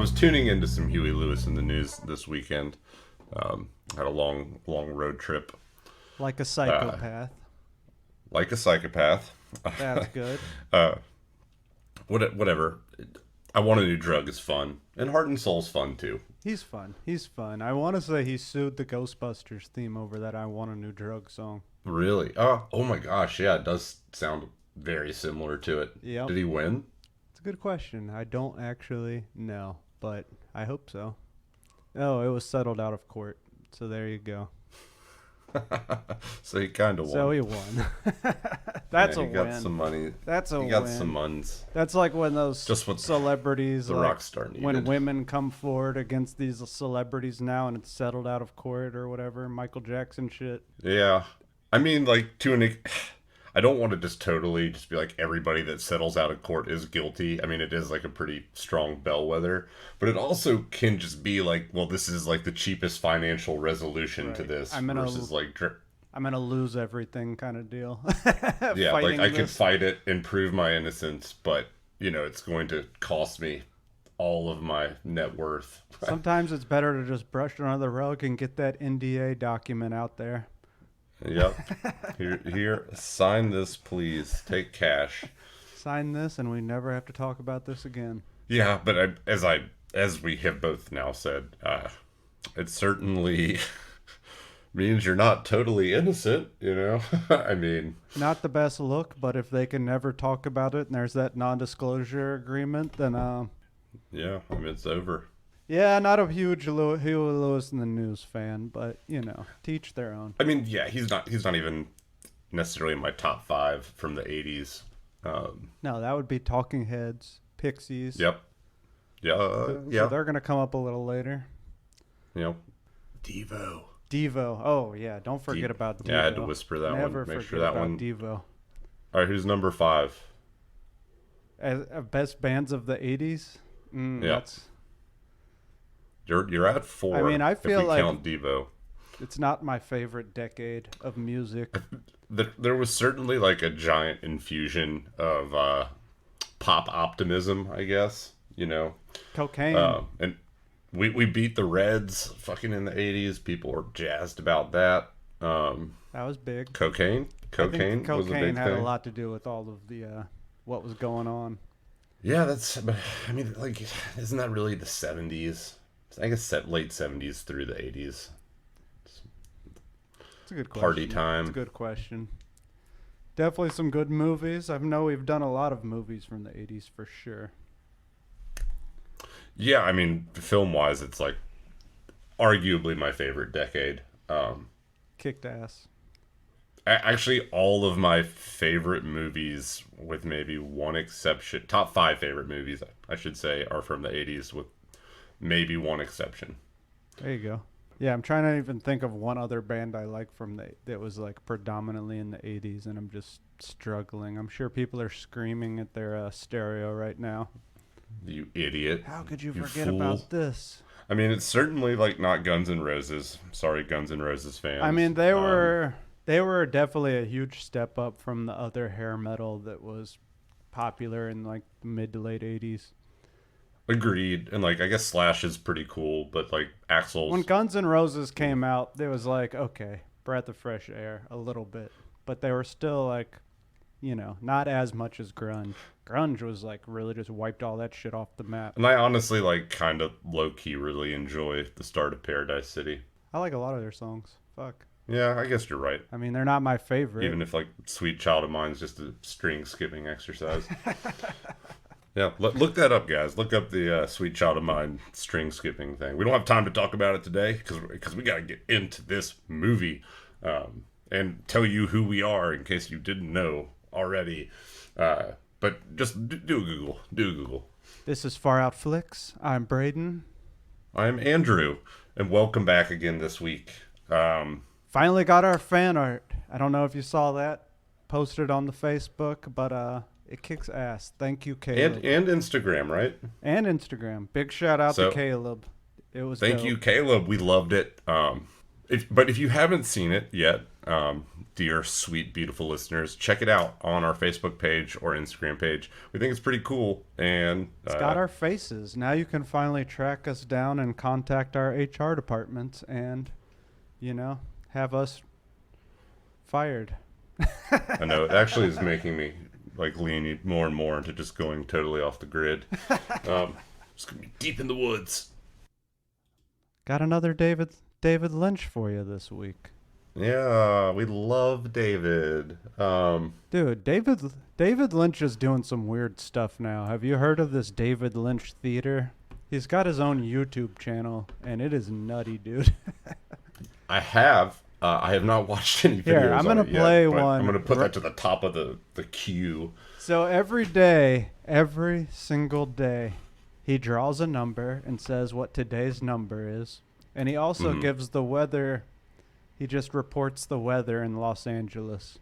was tuning into some Huey Lewis in the news this weekend. Had a long road trip. Like a psychopath. Like a psychopath. That's good. Whatever. I Want a New Drug is fun. And Heart and Soul's fun, too. He's fun. I want to say he sued the Ghostbusters theme over that I Want a New Drug song. Really? Oh my gosh, yeah, it does sound very similar to it. Yep. Did he win? It's a good question. I don't actually know, but I hope so. Oh, it was settled out of court. So there you go. So he kind of won. So he won. That's a win. He got some money. That's a win. He got some muns. That's like when those Just what celebrities, the like, rock star needed. when women come forward against these celebrities now and it's settled out of court or whatever, Michael Jackson shit. Yeah. I mean, like, I don't want to just totally just be like everybody that settles out of court is guilty. I mean, it is like a pretty strong bellwether, but it also can just be like, well, this is like the cheapest financial resolution to this versus like I'm gonna lose everything kind of deal. Yeah, like I could fight it and prove my innocence, but it's going to cost me all of my net worth. Sometimes it's better to just brush it under the rug and get that NDA document out there. Yep. Here, sign this, please. Take cash. Sign this, and we never have to talk about this again. Yeah, but as we have both now said, it certainly means you're not totally innocent. I mean, not the best look, but if they can never talk about it, and there's that non-disclosure agreement, then yeah, I mean it's over. Yeah, not a huge Huey Lewis in the News fan, but to each their own. I mean, yeah, he's not even necessarily in my top 5 from the 80s. No, that would be Talking Heads, Pixies. Yep. Yeah. Yeah. They're gonna come up a little later. Devo. Oh yeah, don't forget about Devo. Yeah, I had to whisper that Never one. Make forget sure that about one. Devo. All right, who's number 5? As best bands of the '80s. Yeah. You're at 4. I mean, I feel if we like count Devo. It's not my favorite decade of music. There was certainly like a giant infusion of pop optimism, I guess. Cocaine. And we beat the Reds fucking in the 80s. People were jazzed about that. That was big. Cocaine was a big cocaine had thing. a lot to do with all of the what was going on. Yeah, I mean, like, isn't that really the 70s? I guess late 70s through the 80s. It's a good question. Party time. It's a good question. Definitely some good movies. I know we've done a lot of movies from the 80s for sure. Yeah, I mean, film-wise, it's like arguably my favorite decade. Kicked ass. Actually, all of my favorite movies, with maybe one exception, top 5 favorite movies, I should say, are from the 80s with maybe one exception. There you go. Yeah, I'm trying to even think of one other band I like that was like predominantly in the 80s, and I'm just struggling. I'm sure people are screaming at their stereo right now. You idiot. How could you forget fool. about this? I mean, it's certainly like not Guns N' Roses. Sorry, Guns N' Roses fans. I mean, they were definitely a huge step up from the other hair metal that was popular in like the mid to late 80s. Agreed. And like, I guess Slash is pretty cool, but like Axl's... When Guns N' Roses came out, it was like, okay, breath of fresh air a little bit. But they were still like, not as much as grunge. Grunge was like really just wiped all that shit off the map. And I honestly like kind of low-key really enjoy the start of Paradise City. I like a lot of their songs. Fuck. Yeah, I guess you're right. I mean, they're not my favorite. Even if like Sweet Child of Mine's just a string skipping exercise. Yeah, look that up, guys. Look up the Sweet Child of Mine string skipping thing. We don't have time to talk about it today because we got to get into this movie and tell you who we are in case you didn't know already. But just do Google. Do Google. This is Far Out Flicks. I'm Braden. I'm Andrew, and welcome back again this week. Finally got our fan art. I don't know if you saw that posted on the Facebook, but it kicks ass. Thank you, Caleb. And Instagram, right? And Instagram. Big shout out to Caleb. It was Thank dope. you, Caleb. We loved it. But if you haven't seen it yet, dear sweet beautiful listeners, check it out on our Facebook page or Instagram page. We think it's pretty cool, and It's got our faces. Now you can finally track us down and contact our HR department and, have us fired. I know it actually is making me like lean more and more into just going totally off the grid. Just gonna be deep in the woods. Got another David Lynch for you this week. Yeah, we love David. Dude, David Lynch is doing some weird stuff now. Have you heard of this David Lynch theater? He's got his own YouTube channel, and it is nutty, dude. I have. I have not watched any videos. Here, I'm gonna play one. I'm gonna put that to the top of the queue. So every single day, he draws a number and says what today's number is. And he also gives the weather. He just reports the weather in Los Angeles.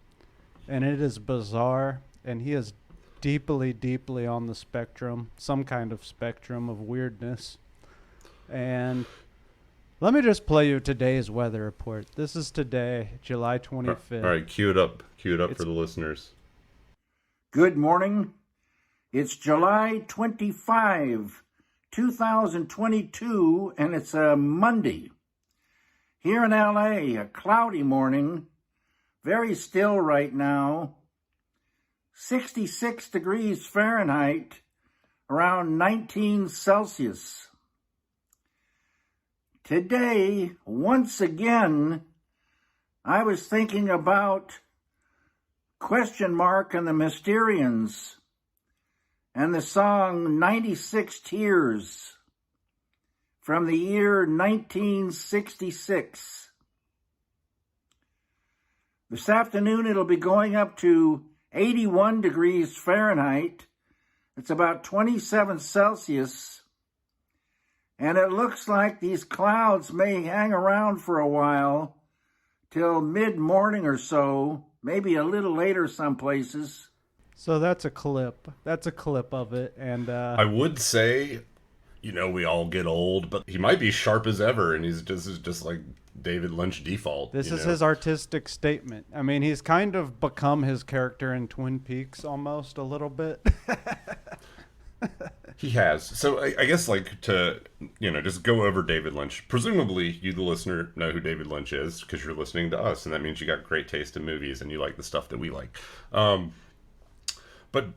And it is bizarre. And he is deeply, deeply on the spectrum. Some kind of spectrum of weirdness. And let me just play you today's weather report. This is today, July 25th. All right, cue it up. Cue it up for the listeners. Good morning. It's July 25, 2022, and it's a Monday. Here in LA, a cloudy morning, very still right now, 66 degrees Fahrenheit, around 19 Celsius. Today, once again, I was thinking about Question Mark and the Mysterians and the song 96 Tears from the year 1966. This afternoon it'll be going up to 81 degrees Fahrenheit. It's about 27 Celsius. And it looks like these clouds may hang around for a while till mid-morning or so, maybe a little later some places. So that's a clip. That's a clip of it. And I would say, we all get old, but he might be sharp as ever, and he's just like David Lynch default. This is his artistic statement. I mean, he's kind of become his character in Twin Peaks almost a little bit. He has. So I guess to, just go over David Lynch. Presumably you, the listener, know who David Lynch is because you're listening to us, and that means you got great taste in movies and you like the stuff that we like. But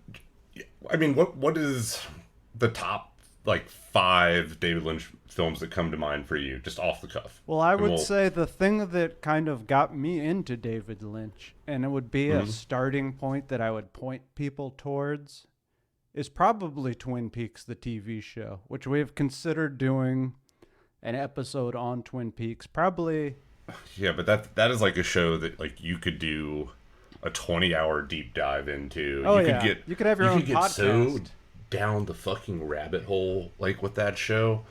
I mean, what is the top 5 David Lynch films that come to mind for you, just off the cuff? Well, I would say the thing that kind of got me into David Lynch, and it would be a starting point that I would point people towards, is probably Twin Peaks, the TV show, which we have considered doing an episode on Twin Peaks. Probably. Yeah, but that is like a show that you could do a 20-hour deep dive into. Oh, you could have your own podcast. So down the fucking rabbit hole with that show.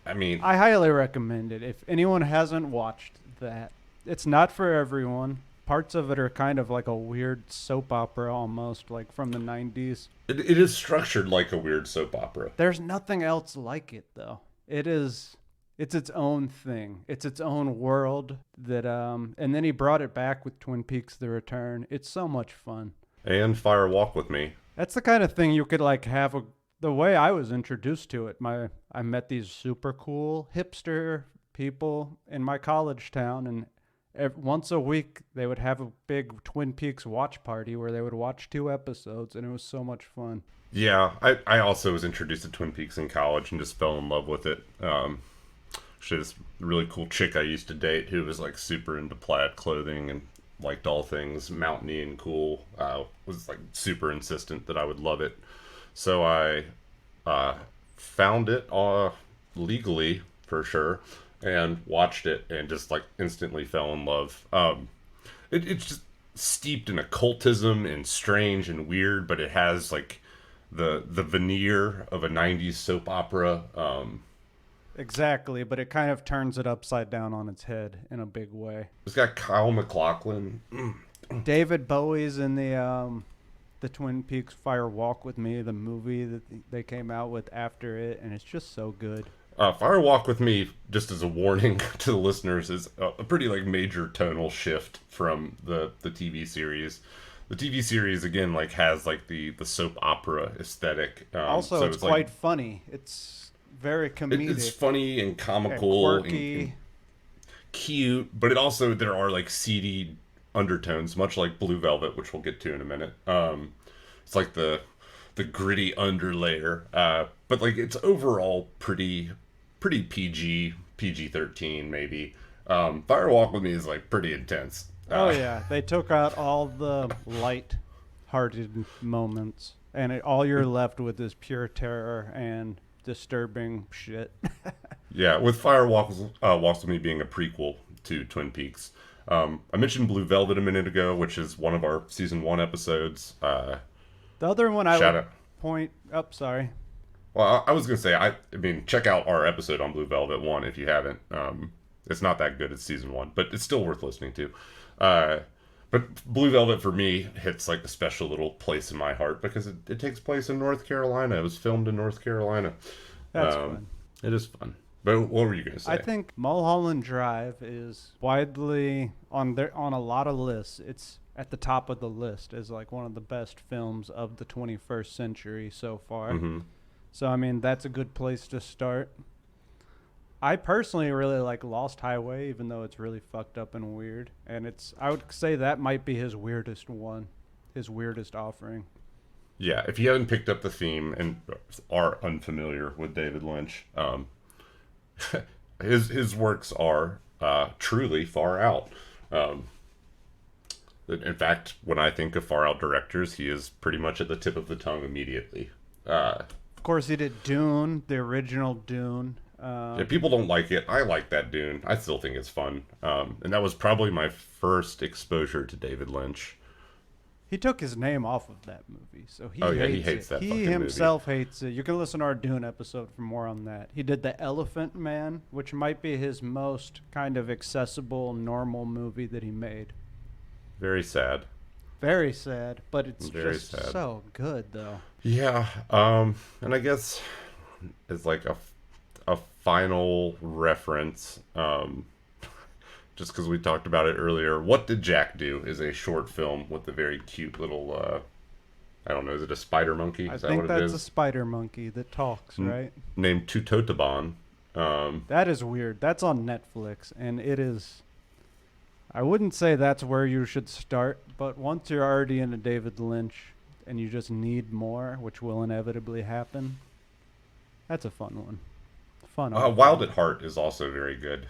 I mean, I highly recommend it. If anyone hasn't watched that, it's not for everyone. Parts of it are kind of like a weird soap opera almost, from the 90s. It is structured like a weird soap opera. There's nothing else like it, though. It's its own thing. It's its own world that, and then he brought it back with Twin Peaks: The Return. It's so much fun. And Fire Walk with Me. That's the kind of thing you could have the way I was introduced to it. I met these super cool hipster people in my college town, and once a week they would have a big Twin Peaks watch party where they would watch 2 episodes, and it was so much fun. Yeah, I also was introduced to Twin Peaks in college and just fell in love with it. Actually, this really cool chick I used to date who was super into plaid clothing and liked all things mountainy and cool, was super insistent that I would love it. So I found it legally, for sure, and watched it and just instantly fell in love. It's just steeped in occultism and strange and weird, but it has the veneer of a 90s soap opera. Exactly, but it kind of turns it upside down on its head in a big way. It's got Kyle MacLachlan. David Bowie's in the Twin Peaks Fire Walk with Me, the movie that they came out with after it, and it's just so good. Fire Walk with Me, just as a warning to the listeners, is a pretty like major tonal shift from the TV series. The TV series again like has like the soap opera aesthetic. Also, So it's it's like quite funny. It's very it's comedic funny and and comical and quirky. cute, but it also there are like seedy undertones, much like Blue Velvet, which we'll get to in a minute. It's like the gritty underlayer, but like it's overall pretty PG 13 maybe. Fire Walk with Me is like pretty intense. Oh yeah, they took out all the light-hearted moments, and all you're left with is pure terror and disturbing shit. Yeah, with Walks with Me being a prequel to Twin Peaks. I mentioned Blue Velvet a minute ago, which is one of our season 1 episodes. The other one I Shout would out. point up, sorry. Well, I was gonna say, I mean, check out our episode on Blue Velvet 1 if you haven't. It's not that good. It's season 1, but it's still worth listening to. But Blue Velvet for me hits like a special little place in my heart because it takes place in North Carolina. It was filmed in North Carolina. That's fun. It is fun. But what were you gonna say? I think Mulholland Drive is widely on a lot of lists. It's at the top of the list as like one of the best films of the 21st century so far. Mm-hmm. So I mean that's a good place to start. I personally really like Lost Highway, even though it's really fucked up and weird. And I would say that might be his weirdest one, his weirdest offering. Yeah, if you haven't picked up the theme and are unfamiliar with David Lynch, his works are truly far out. Um, in fact, when I think of far out directors, he is pretty much at the tip of the tongue immediately. Of course, he did Dune, the original Dune. Yeah, people don't like it. I like that Dune. I still think it's fun. And that was probably my first exposure to David Lynch. He took his name off of that movie, so he he hates hates it. that He fucking himself hates it. You can listen to our Dune episode for more on that. He did The Elephant Man, which might be his most kind of accessible, normal movie that he made. Very sad. Very sad, but it's Very just sad. so good, though. Yeah. And I guess it's like a final reference. Just because we talked about it earlier. What Did Jack Do is a short film with a very cute little, I don't know, is it a spider monkey? I Is that think what it that's is? a spider monkey that talks, right? Named Tutotaban. That is weird. That's on Netflix, and it is. I wouldn't say that's where you should start, but once you're already into David Lynch and you just need more, which will inevitably happen, that's a fun one. Fun. Wild at Heart is also very good.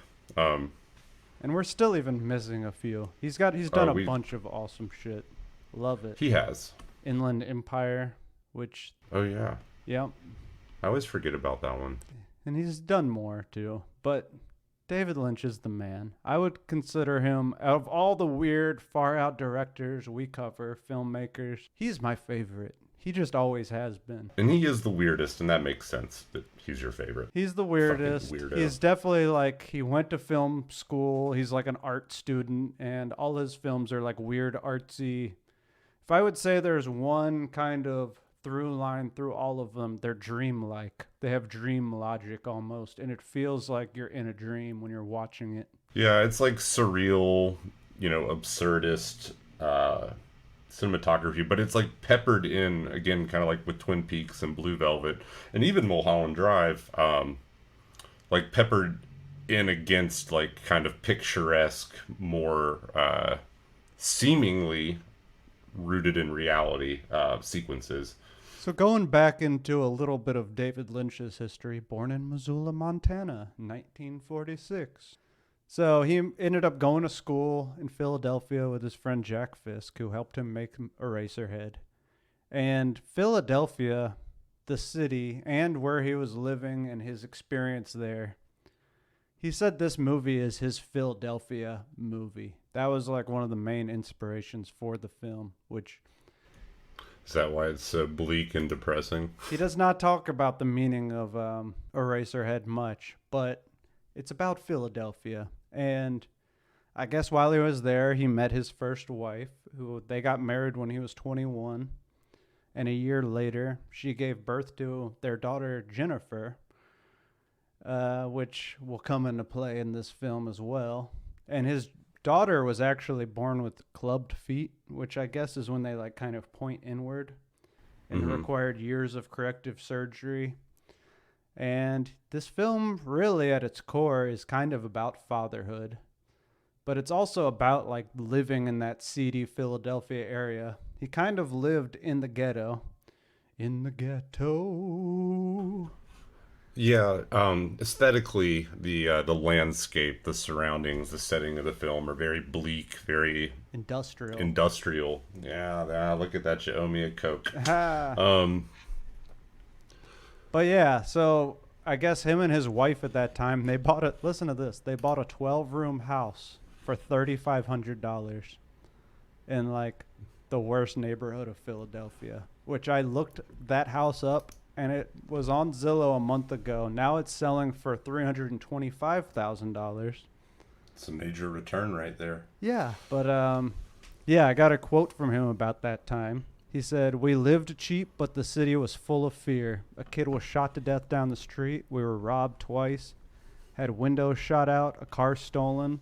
And we're still even missing a few. He's done a we- bunch of awesome shit. Love it. He has. Inland Empire, which, Oh, yeah. yeah, I always forget about that one. and he's done more too. But David Lynch is the man. I would consider him, out of all the weird, far out directors we cover, filmmakers, he's my favorite. He just always has been. And he is the weirdest, and that makes sense that he's your favorite. He's the weirdest. Fucking weirdo. He's definitely like, he went to film school. He's like an art student, and all his films are like weird, artsy. If I would say there's one kind of through line through all of them, they're dreamlike. They have dream logic almost, and it feels like you're in a dream when you're watching it. Yeah, it's like surreal, absurdist cinematography, but it's like peppered in, again, kind of like with Twin Peaks and Blue Velvet, and even Mulholland Drive, like peppered in against like kind of picturesque, more seemingly rooted in reality sequences. So going back into a little bit of David Lynch's history, born in Missoula, Montana, 1946. So he ended up going to school in Philadelphia with his friend Jack Fisk, who helped him make Eraserhead. And Philadelphia, the city, and where he was living and his experience there, he said this movie is his Philadelphia movie. That was like one of the main inspirations for the film, which Is that why it's so bleak and depressing? he does not talk about the meaning of Eraserhead much, but it's about Philadelphia. And I guess while he was there, he met his first wife, who they got married when he was 21. And a year later, she gave birth to their daughter, Jennifer. which will come into play in this film as well. And his daughter was actually born with clubbed feet, which I guess is when they like kind of point inward, and required years of corrective surgery. And this film, really at its core, is kind of about fatherhood, but it's also about like living in that seedy Philadelphia area. He kind of lived in the ghetto. In the ghetto. Yeah, aesthetically, the landscape, the surroundings, the setting of the film are very bleak, very Industrial. Yeah, look at that, you owe me a Coke. But yeah, so I guess him and his wife at that time, they bought a, listen to this, they bought a 12-room house for $3,500 in like the worst neighborhood of Philadelphia, which I looked that house up and it was on Zillow a month ago. Now it's selling for $325,000. It's a major return right there. Yeah, but yeah, I got a quote from him about that time. He said, "We lived cheap, but the city was full of fear. A kid was shot to death down the street. We were robbed twice. Had windows shot out, a car stolen.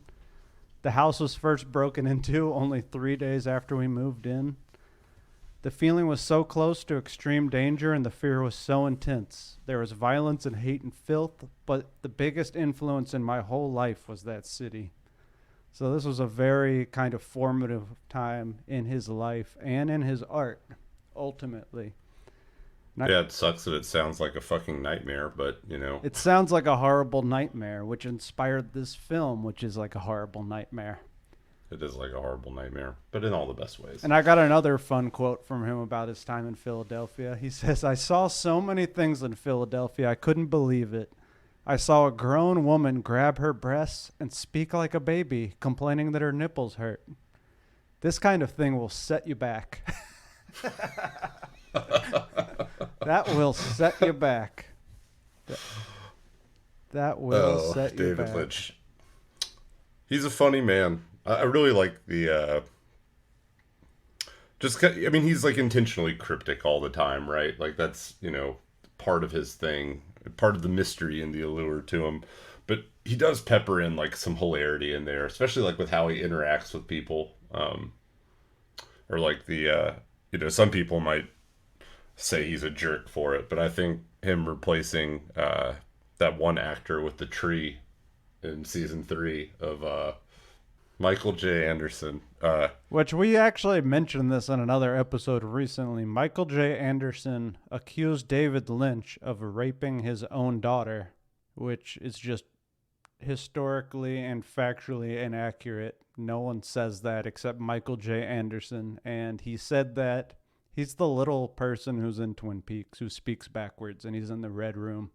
The house was first broken into only 3 days after we moved in. The feeling was so close to extreme danger and the fear was so intense. There was violence and hate and filth, but the biggest influence in my whole life was that city." So this was a very kind of formative time in his life and in his art, ultimately. Yeah, it sucks that it sounds like a fucking nightmare, but, you know. It sounds like a horrible nightmare, which inspired this film, which is like a horrible nightmare. It is like a horrible nightmare, but in all the best ways. And I got another fun quote from him about his time in Philadelphia. He says, "I saw so many things in Philadelphia, I couldn't believe it. I saw a grown woman grab her breasts and speak like a baby, complaining that her nipples hurt. This kind of thing will set you back." That will set you back. That will set you back. David Lynch. He's a funny man. I really like the I mean, he's like intentionally cryptic all the time, right? Like that's, you know, part of his thing, part of the mystery and the allure to him. But he does pepper in like some hilarity in there, especially like with how he interacts with people. Or like the you know, some people might say he's a jerk for it, but I think him replacing that one actor with the tree in season 3 of Michael J. Anderson. Which we actually mentioned this in another episode recently. Michael J. Anderson accused David Lynch of raping his own daughter, which is just historically and factually inaccurate. No one says that except Michael J. Anderson. And he said that he's the little person who's in Twin Peaks who speaks backwards, and he's in the red room.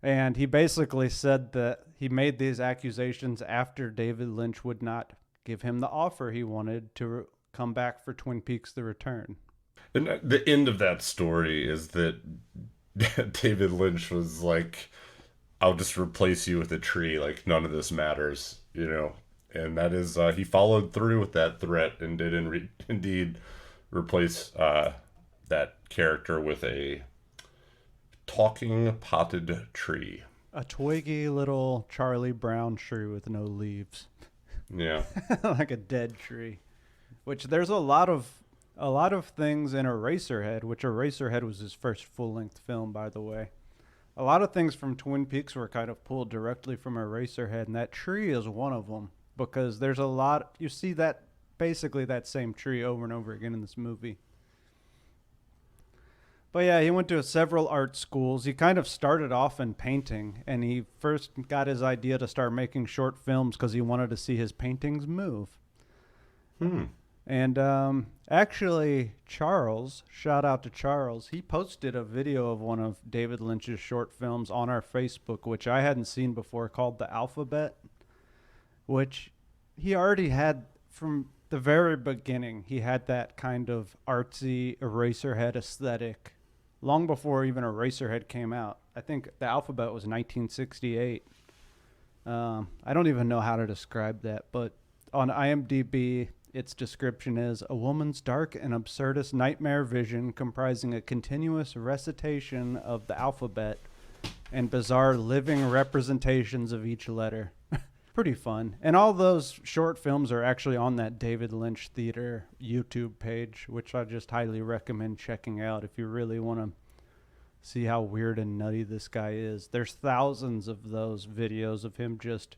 And he basically said that he made these accusations after David Lynch would not give him the offer he wanted to come back for Twin Peaks: The Return. And the end of that story is that David Lynch was like, "I'll just replace you with a tree. Like, none of this matters," you know? And that is, he followed through with that threat and did indeed replace that character with a talking potted tree. A twiggy little Charlie Brown tree with no leaves. Yeah. Like a dead tree. Which there's a lot of things in Eraserhead, which Eraserhead was his first full-length film, by the way. A lot of things from Twin Peaks were kind of pulled directly from Eraserhead, and that tree is one of them, because there's a lot, you see that, basically that same tree over and over again in this movie. But yeah, he went to several art schools. He kind of started off in painting, and he first got his idea to start making short films because he wanted to see his paintings move. And actually, Charles, shout out to Charles, he posted a video of one of David Lynch's short films on our Facebook, which I hadn't seen before, called The Alphabet, which he already had from the very beginning. He had that kind of artsy Eraserhead aesthetic long before even Eraserhead came out. I think The Alphabet was 1968. I don't even know how to describe that, but on IMDb, its description is a woman's dark and absurdist nightmare vision comprising a continuous recitation of the alphabet and bizarre living representations of each letter. Pretty fun. And all those short films are actually on that David Lynch Theater YouTube page, which I just highly recommend checking out if you really want to see how weird and nutty this guy is. There's thousands of those videos of him just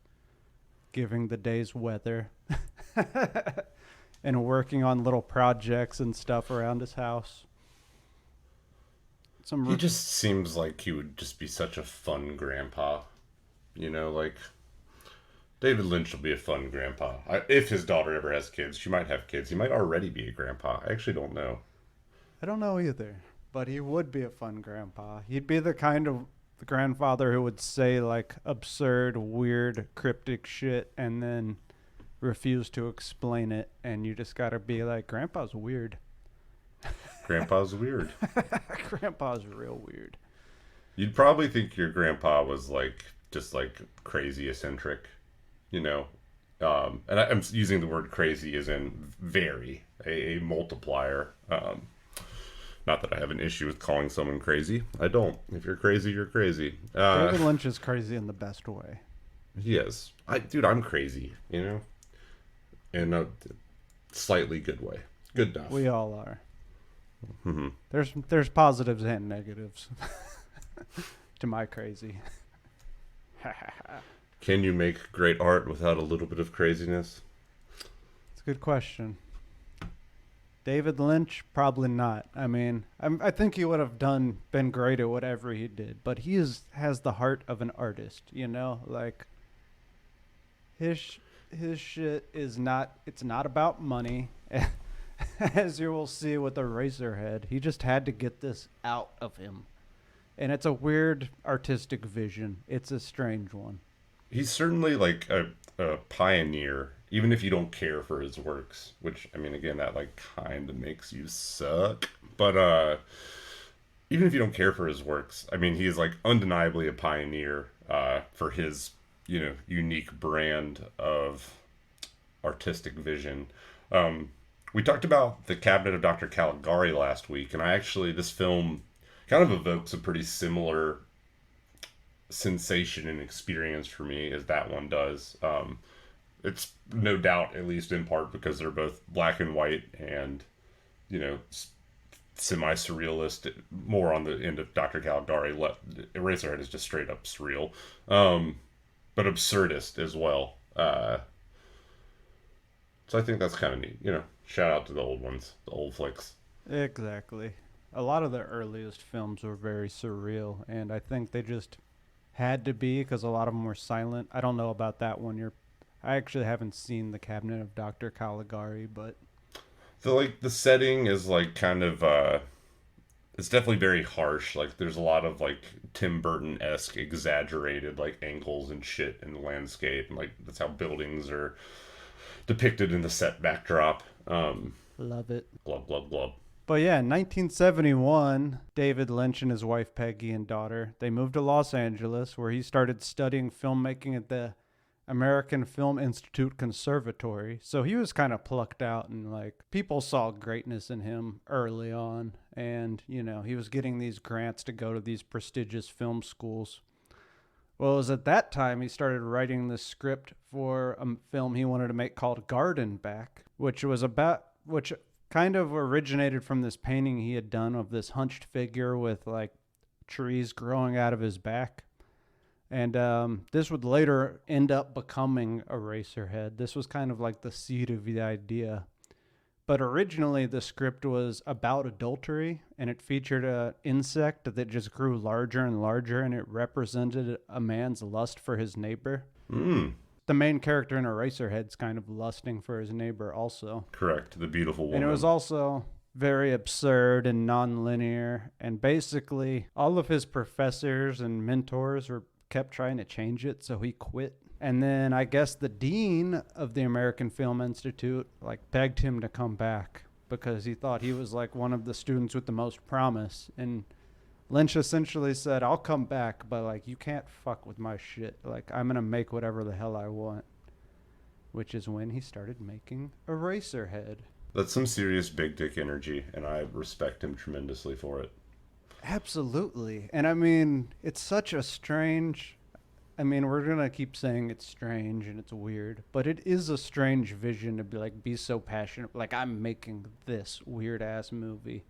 giving the day's weather and working on little projects and stuff around his house. He just seems like he would just be such a fun grandpa. Like David Lynch will be a fun grandpa. If his daughter ever has kids, she might have kids. He might already be a grandpa. I actually don't know. I don't know either, but he would be a fun grandpa. He'd be the kind of grandfather who would say like absurd, weird, cryptic shit and then refuse to explain it, and you just gotta be like, Grandpa's weird. Grandpa's weird. Grandpa's real weird. You'd probably think your grandpa was like just like crazy eccentric, and I'm using the word crazy as in very, a multiplier. Not that I have an issue with calling someone crazy. I don't. If you're crazy, you're crazy. David Lynch is crazy in the best way. He is. I'm crazy, in a slightly good way. Good enough. We all are. Mm-hmm. There's positives and negatives to my crazy. Can you make great art without a little bit of craziness? It's a good question. David Lynch, probably not. I mean, I think he would have been great at whatever he did, but he has the heart of an artist, like his shit is not, it's not about money. As you will see with Eraserhead, he just had to get this out of him. And it's a weird artistic vision. It's a strange one. He's certainly like a pioneer, even if you don't care for his works, which, I mean, again, that like kind of makes you suck. But even if you don't care for his works, I mean, he is like undeniably a pioneer for his, unique brand of artistic vision. We talked about The Cabinet of Dr. Caligari last week, and this film kind of evokes a pretty similar sensation and experience for me as that one does. It's no doubt, at least in part, because they're both black and white and, semi-surrealist, more on the end of Dr. Caligari. Eraserhead is just straight up surreal, but absurdist as well. So I think that's kind of neat. Shout out to the old ones, the old flicks. Exactly. A lot of the earliest films were very surreal, and I think they just had to be because a lot of them were silent. I don't know about that one. I actually haven't seen The Cabinet of Dr. Caligari, but the setting is like kind of it's definitely very harsh. Like there's a lot of like Tim Burton-esque exaggerated like angles and shit in the landscape, and like that's how buildings are depicted in the set backdrop. Love it. Glub, glub, glub. But yeah, in 1971, David Lynch and his wife Peggy and daughter, they moved to Los Angeles, where he started studying filmmaking at the American Film Institute Conservatory. So he was kind of plucked out, and like people saw greatness in him early on, and he was getting these grants to go to these prestigious film schools. Well, it was at that time he started writing the script for a film he wanted to make called Garden Back, which kind of originated from this painting he had done of this hunched figure with like trees growing out of his back. And this would later end up becoming Eraserhead. This was kind of like the seed of the idea. But originally the script was about adultery, and it featured an insect that just grew larger and larger, and it represented a man's lust for his neighbor. The main character in Eraserhead's kind of lusting for his neighbor also. Correct, the beautiful woman. And it was also very absurd and non-linear, and basically all of his professors and mentors kept trying to change it, so he quit. And then I guess the dean of the American Film Institute begged him to come back because he thought he was like one of the students with the most promise. And Lynch essentially said, I'll come back, but you can't fuck with my shit. I'm going to make whatever the hell I want. Which is when he started making Eraserhead. That's some serious big dick energy, and I respect him tremendously for it. Absolutely. And I mean, it's such a strange. I mean, we're going to keep saying it's strange and it's weird, but it is a strange vision to be so passionate. Like, I'm making this weird ass movie.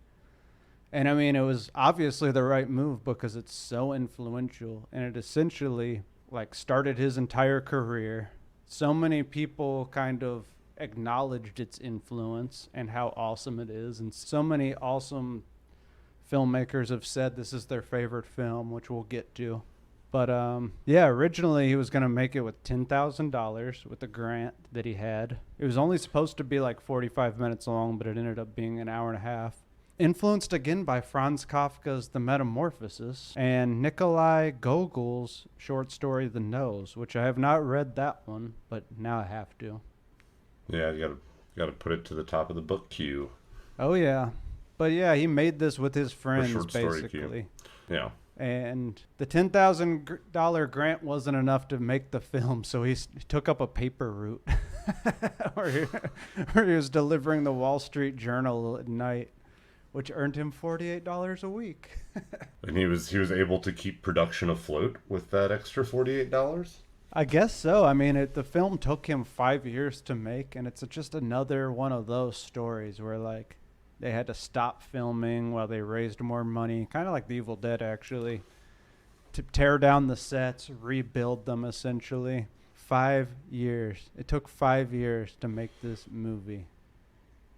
And I mean, it was obviously the right move because it's so influential and it essentially like started his entire career. So many people kind of acknowledged its influence and how awesome it is. And so many awesome filmmakers have said this is their favorite film, which we'll get to. But yeah, originally he was going to make it with $10,000 with the grant that he had. It was only supposed to be like 45 minutes long, but it ended up being an hour and a half. Influenced again by Franz Kafka's The Metamorphosis and Nikolai Gogol's short story The Nose, which I have not read that one, but now I have to. Yeah, you gotta put it to the top of the book queue. Oh yeah. But yeah, he made this with his friends short story basically. Queue. Yeah. And the $10,000 grant wasn't enough to make the film, so he took up a paper route where he was delivering the Wall Street Journal at night, which earned him $48 a week. And he was able to keep production afloat with that extra $48? I guess so. I mean, the film took him 5 years to make, and it's just another one of those stories where, like, they had to stop filming while they raised more money, kind of like The Evil Dead, actually, to tear down the sets, rebuild them, essentially. 5 years. It took 5 years to make this movie,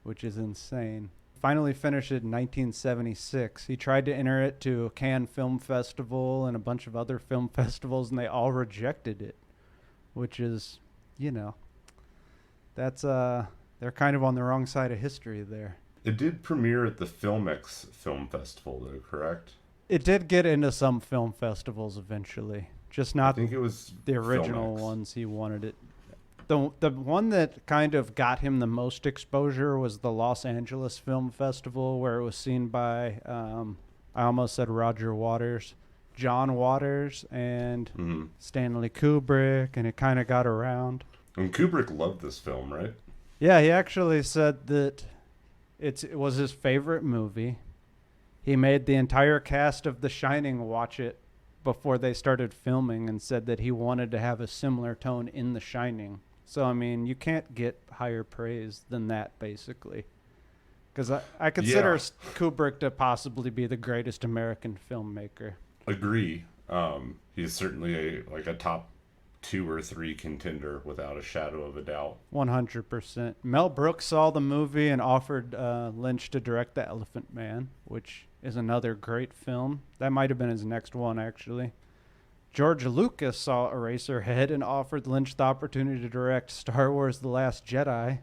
which is insane. Finally finished it in 1976. He tried to enter it to Cannes Film Festival and a bunch of other film festivals, and they all rejected it, which is, you know, that's they're kind of on the wrong side of history there. It did premiere at the Filmex Film Festival, though, correct? It did get into some film festivals eventually, just not I think it was the original Filmex. ones he wanted it. The one that kind of got him the most exposure was the Los Angeles Film Festival, where it was seen by, I almost said Roger Waters, John Waters, and Stanley Kubrick, and it kind of got around. And Kubrick loved this film, right? Yeah, he actually said that it was his favorite movie. He made the entire cast of The Shining watch it before they started filming and said that he wanted to have a similar tone in The Shining. So, I mean, you can't get higher praise than that, basically. Because I consider Kubrick to possibly be the greatest American filmmaker. Agree. He's certainly a top 2 or 3 contender without a shadow of a doubt. 100%. Mel Brooks saw the movie and offered Lynch to direct The Elephant Man, which is another great film. That might have been his next one, actually. George Lucas saw Eraserhead and offered Lynch the opportunity to direct Star Wars The Last Jedi.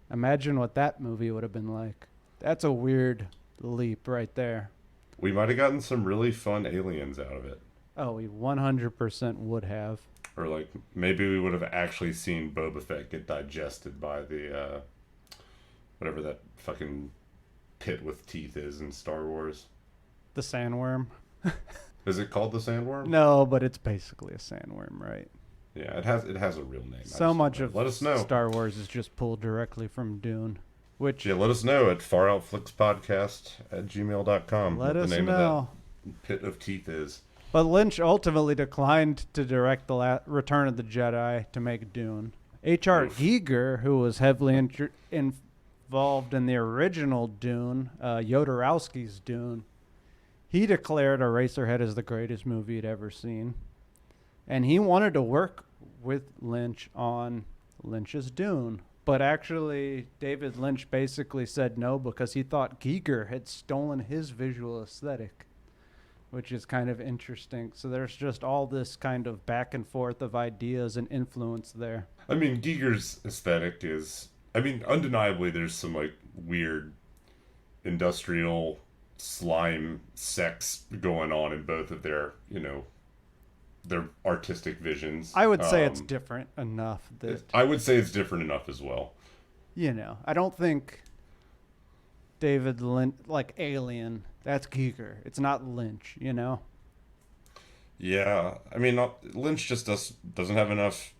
Imagine what that movie would have been like. That's a weird leap right there. We might have gotten some really fun aliens out of it. Oh, we 100% would have. Or maybe we would have actually seen Boba Fett get digested by the whatever that fucking pit with teeth is in Star Wars. The sandworm. Is it called the sandworm? No, but it's basically a sandworm, right? Yeah, it has a real name. So much of let us know. Star Wars is just pulled directly from Dune. Which let us know at faroutflixpodcast@gmail.com. Let us the name know. of that pit of teeth is. But Lynch ultimately declined to direct the Return of the Jedi to make Dune. H.R. Giger, who was heavily involved in the original Dune, Jodorowsky's Dune, he declared Eraserhead as the greatest movie he'd ever seen. And he wanted to work with Lynch on Lynch's Dune. But actually, David Lynch basically said no because he thought Giger had stolen his visual aesthetic, which is kind of interesting. So there's just all this kind of back and forth of ideas and influence there. I mean, Giger's aesthetic is... undeniably there's some, weird industrial slime sex going on in both of their, their artistic visions. I would say it's different enough that... I would say it's different enough as well. I don't think David Lynch, Alien, that's Giger. It's not Lynch, Yeah, Lynch just doesn't have enough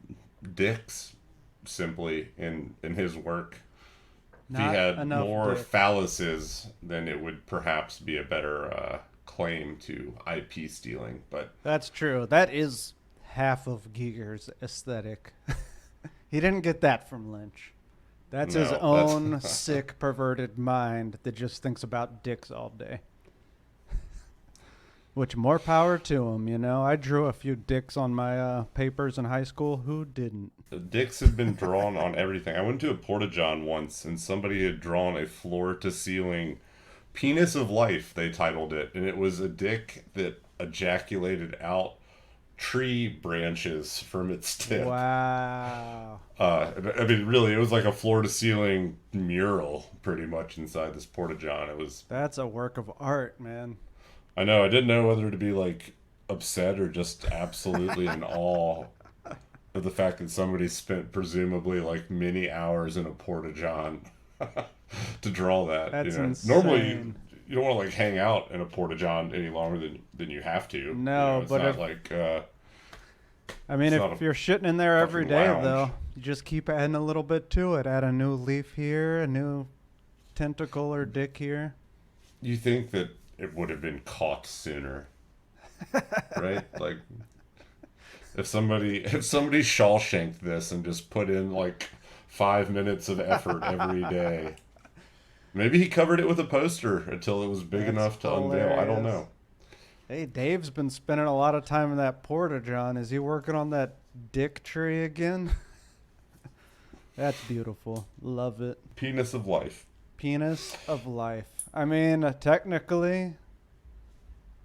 dicks, simply, in his work. If he had more phalluses, then it would perhaps be a better claim to IP stealing, but That's true. That is half of Giger's aesthetic. He didn't get that from Lynch. That's his No, own sick, perverted mind that just thinks about dicks all day. Which, more power to him, you know. I drew a few dicks on my papers in high school. Who didn't? the dicks have been drawn on everything. I went to a porta-john once, and somebody had drawn a floor-to-ceiling penis of life, they titled it, and it was a dick that ejaculated out tree branches from its tip. Wow. I mean, really, it was like a floor-to-ceiling mural, pretty much, inside this porta-john. It was... That's a work of art, man. I know, I didn't know whether to be, like, upset or just absolutely in awe of the fact that somebody spent, presumably, like, many hours in a porta-john to draw that. That's you know? insane. Normally, you don't want to, like, hang out in a porta-john any longer than you have to. No, it's but not if... like... I mean, if you're shitting in there every fucking day, lounge. though, you just keep adding a little bit to it. Add a new leaf here, a new tentacle or dick here. You think that it would have been caught sooner, right? Like, if somebody Shawshanked this and just put in like 5 minutes of effort every day, maybe he covered it with a poster until it was big That's enough to unveil. I don't know. Hey, Dave's been spending a lot of time in that porta-john. Is he working on that dick tree again? That's beautiful. Love it. Penis of life. Penis of life. I mean, technically,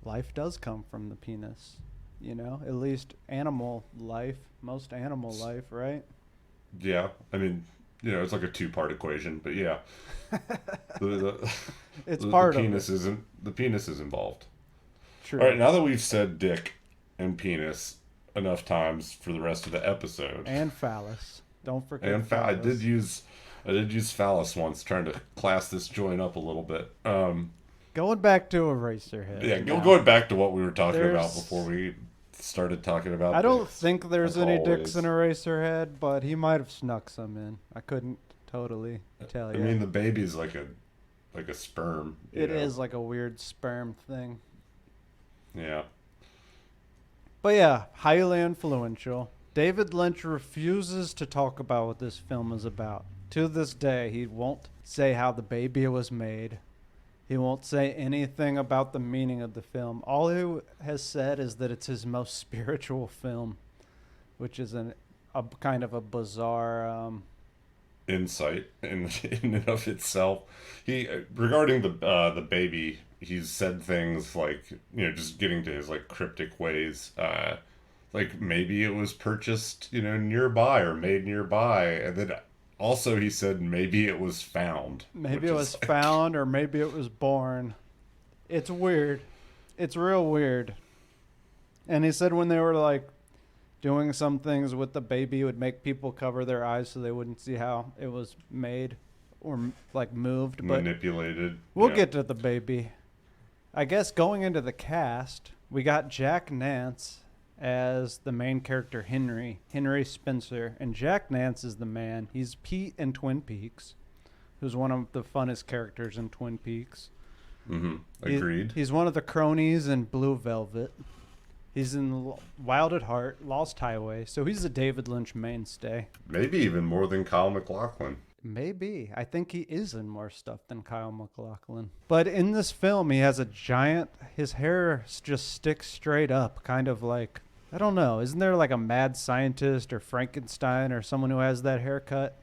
life does come from the penis. You know, at least animal life, most animal life, right? Yeah, I mean, you know, it's like a 2-part equation, but yeah, It's part of penis it. isn't the penis is involved. True. All right, now that we've said dick and penis enough times for the rest of the episode, And phallus. Don't forget and phallus. I did use phallus once, trying to class this joint up a little bit. Going back to Eraserhead. Yeah, now. going back to what we were talking about There's- before we started talking about. I don't dicks, think there's as any always. dicks in Eraserhead, but he might have snuck some in. I couldn't totally tell I you. mean, the baby's like a sperm. It is like a weird sperm thing. Yeah. But yeah, highly influential. David Lynch refuses to talk about what this film is about. To this day, he won't say how the baby was made. He won't say anything about the meaning of the film. All he has said is that it's his most spiritual film, which is a kind of a bizarre... Insight in and of itself. He regarding the baby, he's said things like, you know, just getting to his like cryptic ways, like maybe it was purchased, you know, nearby or made nearby, and then also he said maybe it was found. Maybe which it is was like- found or maybe it was born. It's weird. It's real weird. And he said when they were like doing some things with the baby, it would make people cover their eyes so they wouldn't see how it was made or like moved. But manipulated. we'll Yeah. get to the baby. I guess going into the cast, we got Jack Nance as the main character, Henry Spencer. And Jack Nance is the man. He's Pete in Twin Peaks, who's one of the funnest characters in Twin Peaks. Agreed. He's one of the cronies in Blue Velvet. He's in Wild at Heart, Lost Highway. So he's a David Lynch mainstay. Maybe even more than Kyle MacLachlan. Maybe. I think he is in more stuff than Kyle MacLachlan. But in this film, he has a giant... His hair just sticks straight up, kind of like... I don't know. Isn't there like a mad scientist or Frankenstein or someone who has that haircut?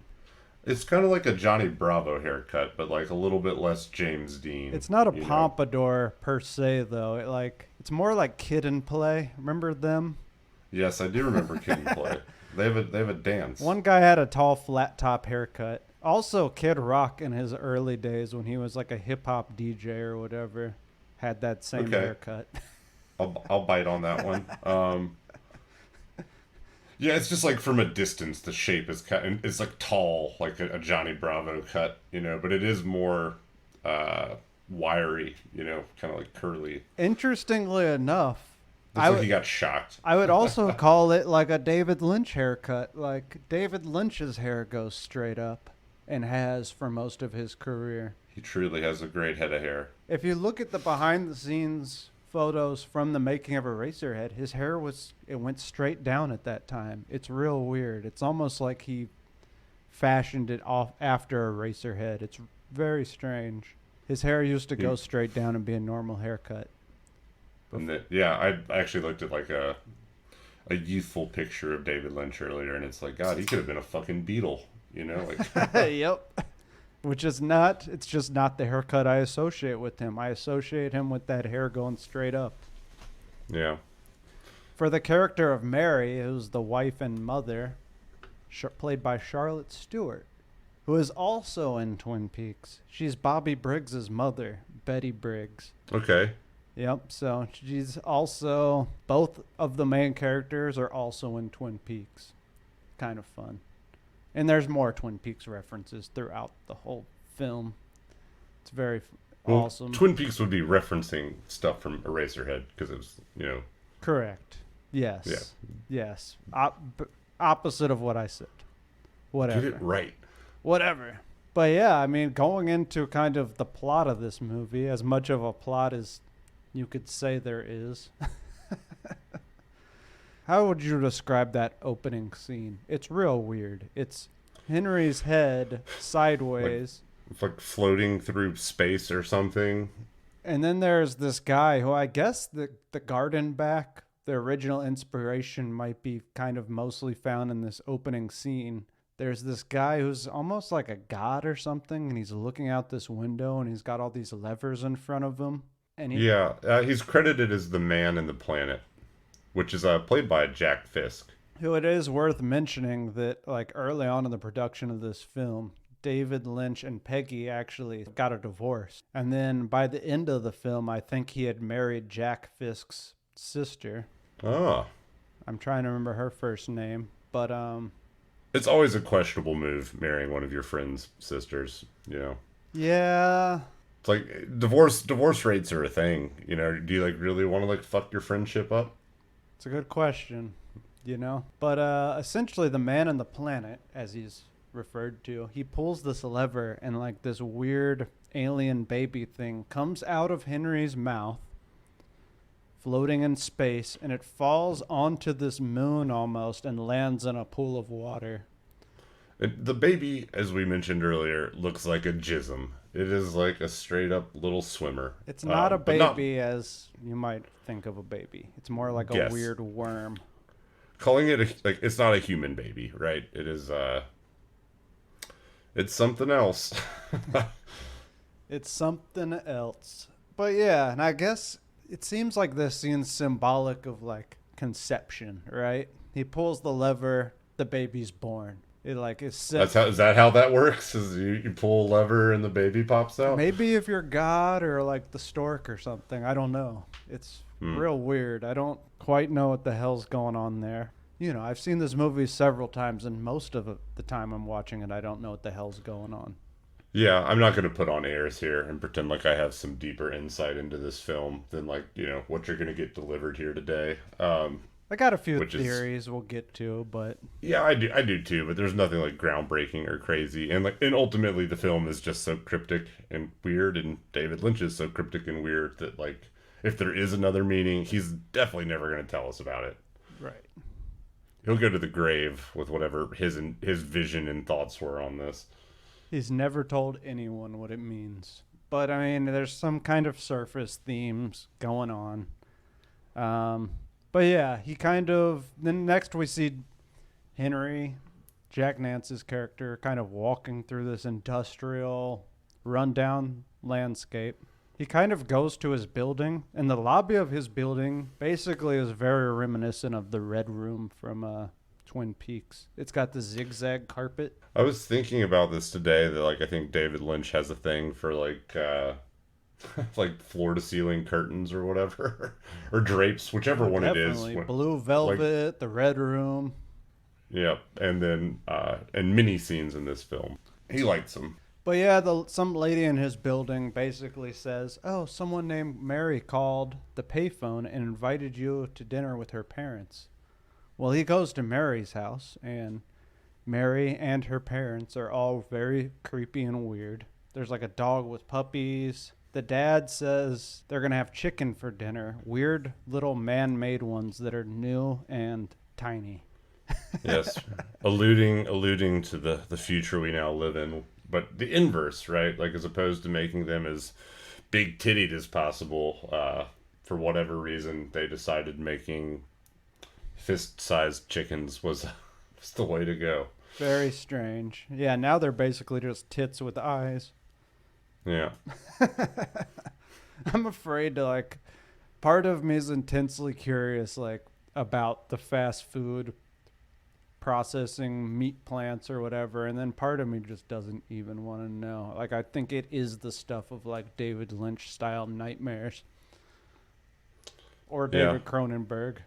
It's kind of like a Johnny Bravo haircut, but like a little bit less James Dean. It's not a you know? pompadour per se, though. It's more like Kid and Play. Remember them? Yes, I do remember Kid and Play. They have a dance. One guy had a tall, flat top haircut. Also, Kid Rock in his early days when he was like a hip hop DJ or whatever had that same Okay. haircut. I'll bite on that one. Yeah, it's just like from a distance, the shape is cut, and it's like tall, like a Johnny Bravo cut, you know, but it is more wiry, you know, kind of like curly. Interestingly enough, Looks like he got shocked. I would also call it like a David Lynch haircut. Like David Lynch's hair goes straight up and has for most of his career. He truly has a great head of hair. If you look at the behind the scenes photos from the making of Eraserhead, his hair went straight down at that time. It's real weird. It's almost like he fashioned it off after Eraserhead. It's very strange. His hair used to go straight down and be a normal haircut. I actually looked at like a youthful picture of David Lynch earlier, and it's like, God, he could have been a fucking Beatle, you know? Like, yep. It's just not the haircut I associate with him. I associate him with that hair going straight up. Yeah. For the character of Mary, who's the wife and mother, played by Charlotte Stewart, who is also in Twin Peaks. She's Bobby Briggs's mother, Betty Briggs. Okay. Yep, so she's also, both of the main characters are also in Twin Peaks. Kind of fun. And there's more Twin Peaks references throughout the whole film. It's very awesome. Twin Peaks would be referencing stuff from Eraserhead, because it was, you know. Correct. Yes. Yeah. Yes. Opposite of what I said. Whatever. Get it right. Whatever. But yeah, I mean, going into kind of the plot of this movie, as much of a plot as you could say there is. How would you describe that opening scene? It's real weird. It's Henry's head sideways. It's like floating through space or something. And then there's this guy who I guess the garden back, the original inspiration might be kind of mostly found in this opening scene. There's this guy who's almost like a god or something, and he's looking out this window, and he's got all these levers in front of him. And he's credited as the man in the planet, which is played by Jack Fisk. Who it is worth mentioning that, like, early on in the production of this film, David Lynch and Peggy actually got a divorce. And then by the end of the film, I think he had married Jack Fisk's sister. Oh. I'm trying to remember her first name, but it's always a questionable move, marrying one of your friend's sisters, you know. Yeah. It's like divorce rates are a thing, you know. Do you like really want to like fuck your friendship up? It's a good question, you know. But essentially the man on the planet, as he's referred to, he pulls this lever and like this weird alien baby thing comes out of Henry's mouth, floating in space, and it falls onto this moon almost and lands in a pool of water. The baby, as we mentioned earlier, looks like a jism. It is like a straight up little swimmer. It's not a baby as you might think of a baby. It's more like a weird worm. Calling it it's not a human baby, right? It is it's something else. It's something else. But yeah, and I guess it seems like this scene's symbolic of like conception, right? He pulls the lever, the baby's born. It like is set. Is that how that works? Is you pull a lever and the baby pops out? Maybe if you're God or like the stork or something. I don't know. It's real weird. I don't quite know what the hell's going on there. You know, I've seen this movie several times, and most of the time I'm watching it, I don't know what the hell's going on. Yeah, I'm not going to put on airs here and pretend like I have some deeper insight into this film than like, you know, what you're going to get delivered here today. I got a few theories we'll get to, but yeah, I do too. But there's nothing like groundbreaking or crazy, and ultimately the film is just so cryptic and weird, and David Lynch is so cryptic and weird that like if there is another meaning, he's definitely never going to tell us about it. Right. He'll go to the grave with whatever his vision and thoughts were on this. He's never told anyone what it means, but I mean, there's some kind of surface themes going on. But yeah, he kind of... Then next we see Henry, Jack Nance's character, kind of walking through this industrial, rundown landscape. He kind of goes to his building, and the lobby of his building basically is very reminiscent of the Red Room from Twin Peaks. It's got the zigzag carpet. I was thinking about this today, that like I think David Lynch has a thing for like... like floor to ceiling curtains or whatever, or drapes, whichever one definitely. It is. Blue velvet, like, the Red Room. Yep, and then and mini scenes in this film. He likes them. But yeah, some lady in his building basically says, "Oh, someone named Mary called the payphone and invited you to dinner with her parents." Well, he goes to Mary's house, and Mary and her parents are all very creepy and weird. There's like a dog with puppies. The dad says they're going to have chicken for dinner. Weird little man-made ones that are new and tiny. Yes, alluding to the future we now live in, but the inverse, right? Like, as opposed to making them as big tittied as possible, for whatever reason, they decided making fist-sized chickens was the way to go. Very strange. Yeah, now they're basically just tits with eyes. Yeah. I'm afraid to, like, part of me is intensely curious, like, about the fast food processing meat plants or whatever, and then part of me just doesn't even want to know. Like, I think it is the stuff of, like, David Lynch style nightmares. Or David Cronenberg.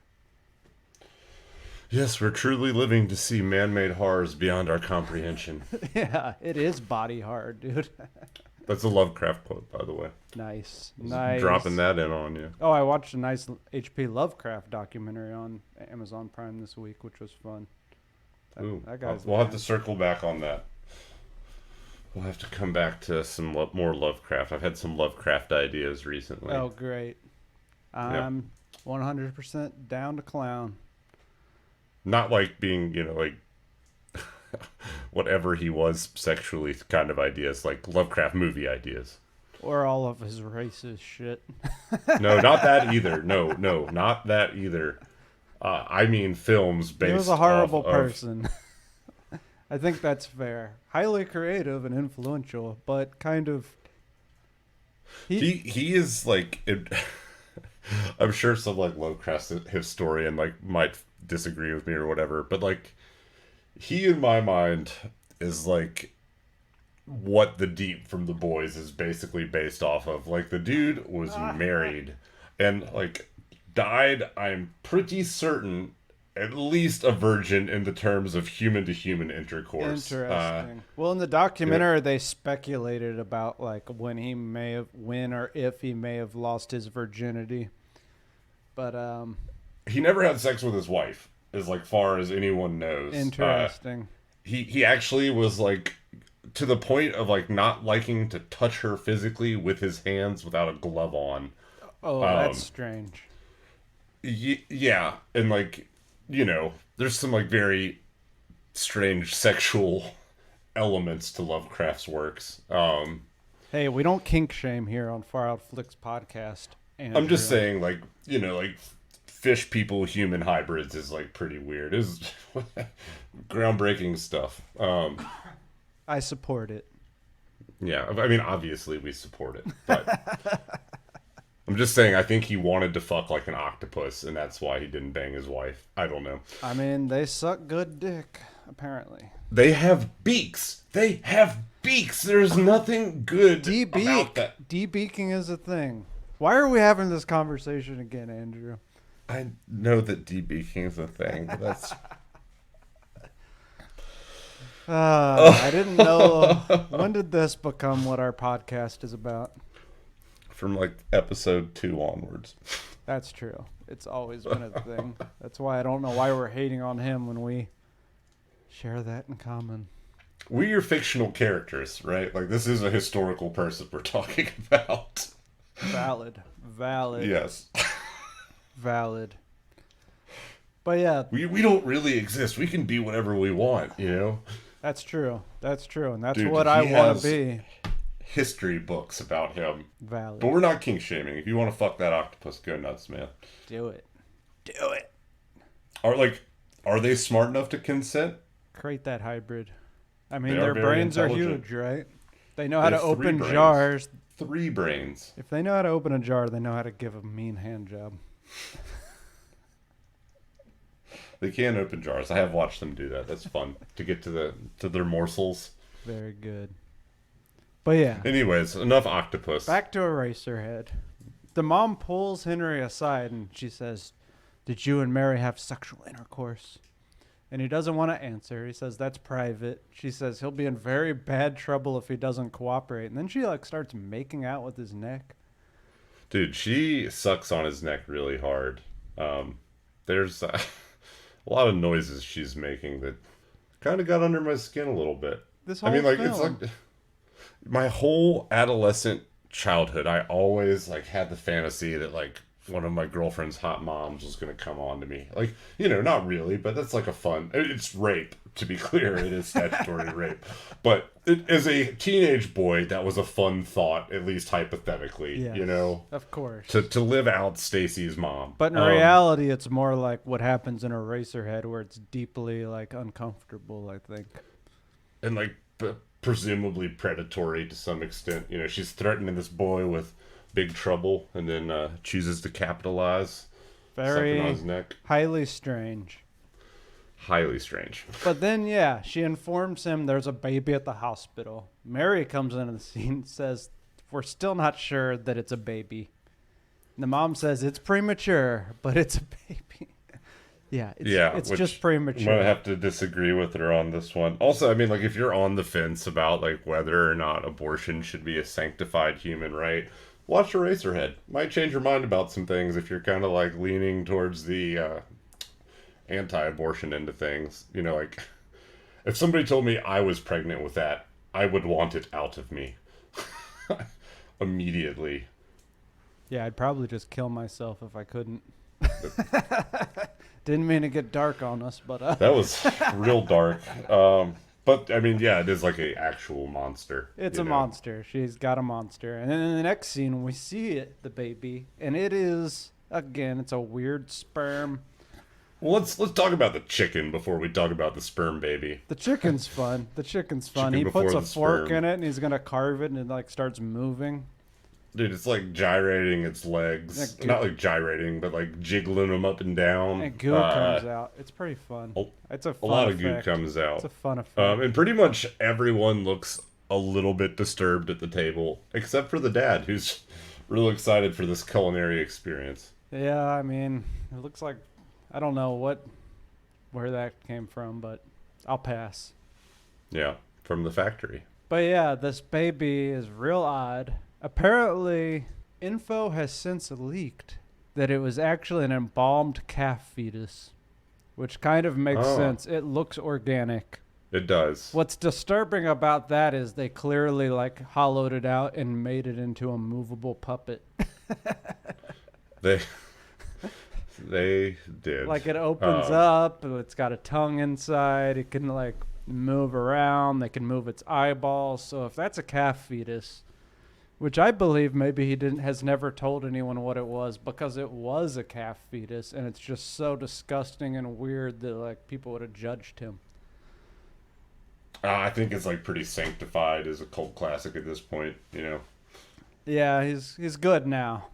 Yes, we're truly living to see man-made horrors beyond our comprehension. Yeah, it is body hard, dude. That's a Lovecraft quote, by the way. Nice. Dropping that in on you. Oh, I watched a nice H.P. Lovecraft documentary on Amazon Prime this week, which was fun. Ooh, that guy's we'll have to circle back on that. We'll have to come back to some more Lovecraft. I've had some Lovecraft ideas recently. Oh, great. I'm 100% down to clown. Not like being, like whatever he was sexually kind of ideas, like Lovecraft movie ideas. Or all of his racist shit. No, not that either. No, not that either. I mean films based He was a horrible off person. I think that's fair. Highly creative and influential, but kind of... He is like... I'm sure some like Lovecraft historian like might disagree with me or whatever, but like he in my mind is like what the Deep from The Boys is basically based off of. Like, the dude was married and like died, I'm pretty certain, at least a virgin in the terms of human to human intercourse. Interesting. Well, in the documentary, they speculated about like when or if he may have lost his virginity. But he never had sex with his wife, as like far as anyone knows. Interesting. He actually was like to the point of like not liking to touch her physically with his hands without a glove on. Oh, that's strange. Yeah, and like, there's some like very strange sexual elements to Lovecraft's works. Hey, we don't kink shame here on Far Out Flicks podcast. Andrew. I'm just saying, like, like fish people human hybrids is like pretty weird. Is groundbreaking stuff. I support it. Yeah, I mean, obviously we support it, but I'm just saying I think he wanted to fuck like an octopus, and that's why he didn't bang his wife. I don't know. I mean, they suck good dick, apparently. They have beaks. There's nothing good about that. De-beaking is a thing. Why are we having this conversation again, Andrew? I know that de-beaking is a thing, but that's... I didn't know. When did this become what our podcast is about? From like episode 2 onwards. That's true. It's always been a thing. That's why I don't know why we're hating on him when we share that in common. We are fictional characters, right? Like, this is a historical person we're talking about. Valid. Yes. Valid. But yeah. We don't really exist. We can be whatever we want, That's true. And that's Dude, what I want to be. History books about him. Valid. But we're not kink shaming. If you want to fuck that octopus, go nuts, man. Do it. Are they smart enough to consent? Create that hybrid. I mean, They their are very brains are intelligent. huge, right? They know how to They have 3 open brains. jars. 3 brains. If they know how to open a jar, they know how to give a mean hand job. They can open jars. I have watched them do that. That's fun to get to their morsels. Very good. But yeah. Anyways, enough octopus. Back to Eraserhead. The mom pulls Henry aside and she says, "Did you and Mary have sexual intercourse?" And he doesn't want to answer. He says, "That's private." She says he'll be in very bad trouble if he doesn't cooperate. And then she like starts making out with his neck. Dude, she sucks on his neck really hard. There's a lot of noises she's making that kind of got under my skin a little bit. This whole film. film. It's like my whole adolescent childhood, I always like had the fantasy that like one of my girlfriend's hot moms was going to come on to me. Like, not really, but that's like a fun. It's rape, to be clear. It is statutory rape. But as a teenage boy, that was a fun thought, at least hypothetically. Yes, of course. To live out Stacy's mom. But in reality, it's more like what happens in Eraserhead, where it's deeply like uncomfortable, I think. And like presumably predatory to some extent. She's threatening this boy with big trouble, and then chooses to capitalize. Very something on his neck. highly strange. Highly strange. But then, yeah, she informs him there's a baby at the hospital. Mary comes into the scene and says, we're still not sure that it's a baby. And the mom says it's premature, but it's a baby. It's just premature. I'm gonna have to disagree with her on this one. Also, I mean, like, if you're on the fence about like whether or not abortion should be a sanctified human right, watch Eraserhead. Might change your mind about some things if you're kind of like leaning towards the anti-abortion end of things. Like, if somebody told me I was pregnant with that, I would want it out of me immediately. Yeah, I'd probably just kill myself if I couldn't. Didn't mean to get dark on us, but that was real dark. But I mean, yeah, it is like a actual monster. It's a monster. She's got a monster. And then in the next scene, we see it, the baby, and it is, again, it's a weird sperm. Well, let's talk about the chicken before we talk about the sperm baby. The chicken's fun. He puts a fork in it, and he's gonna carve it, and it like starts moving. Dude, it's like gyrating its legs. Not like gyrating, but like jiggling them up and down. And goo comes out. It's pretty fun. It's a lot of goo comes out. It's a fun effect. And pretty much everyone looks a little bit disturbed at the table, except for the dad, who's real excited for this culinary experience. Yeah, I mean, it looks like, I don't know where that came from, but I'll pass. Yeah, from the factory. But yeah, this baby is real odd. Apparently, info has since leaked that it was actually an embalmed calf fetus, which kind of makes sense. It looks organic. It does. What's disturbing about that is they clearly like hollowed it out and made it into a movable puppet. They did. Like, it opens up, it's got a tongue inside, it can like move around, they can move its eyeballs. So if that's a calf fetus, which I believe maybe has never told anyone what it was, because it was a calf fetus, and it's just so disgusting and weird that like people would have judged him. I think it's like pretty sanctified as a cult classic at this point, Yeah, he's good now.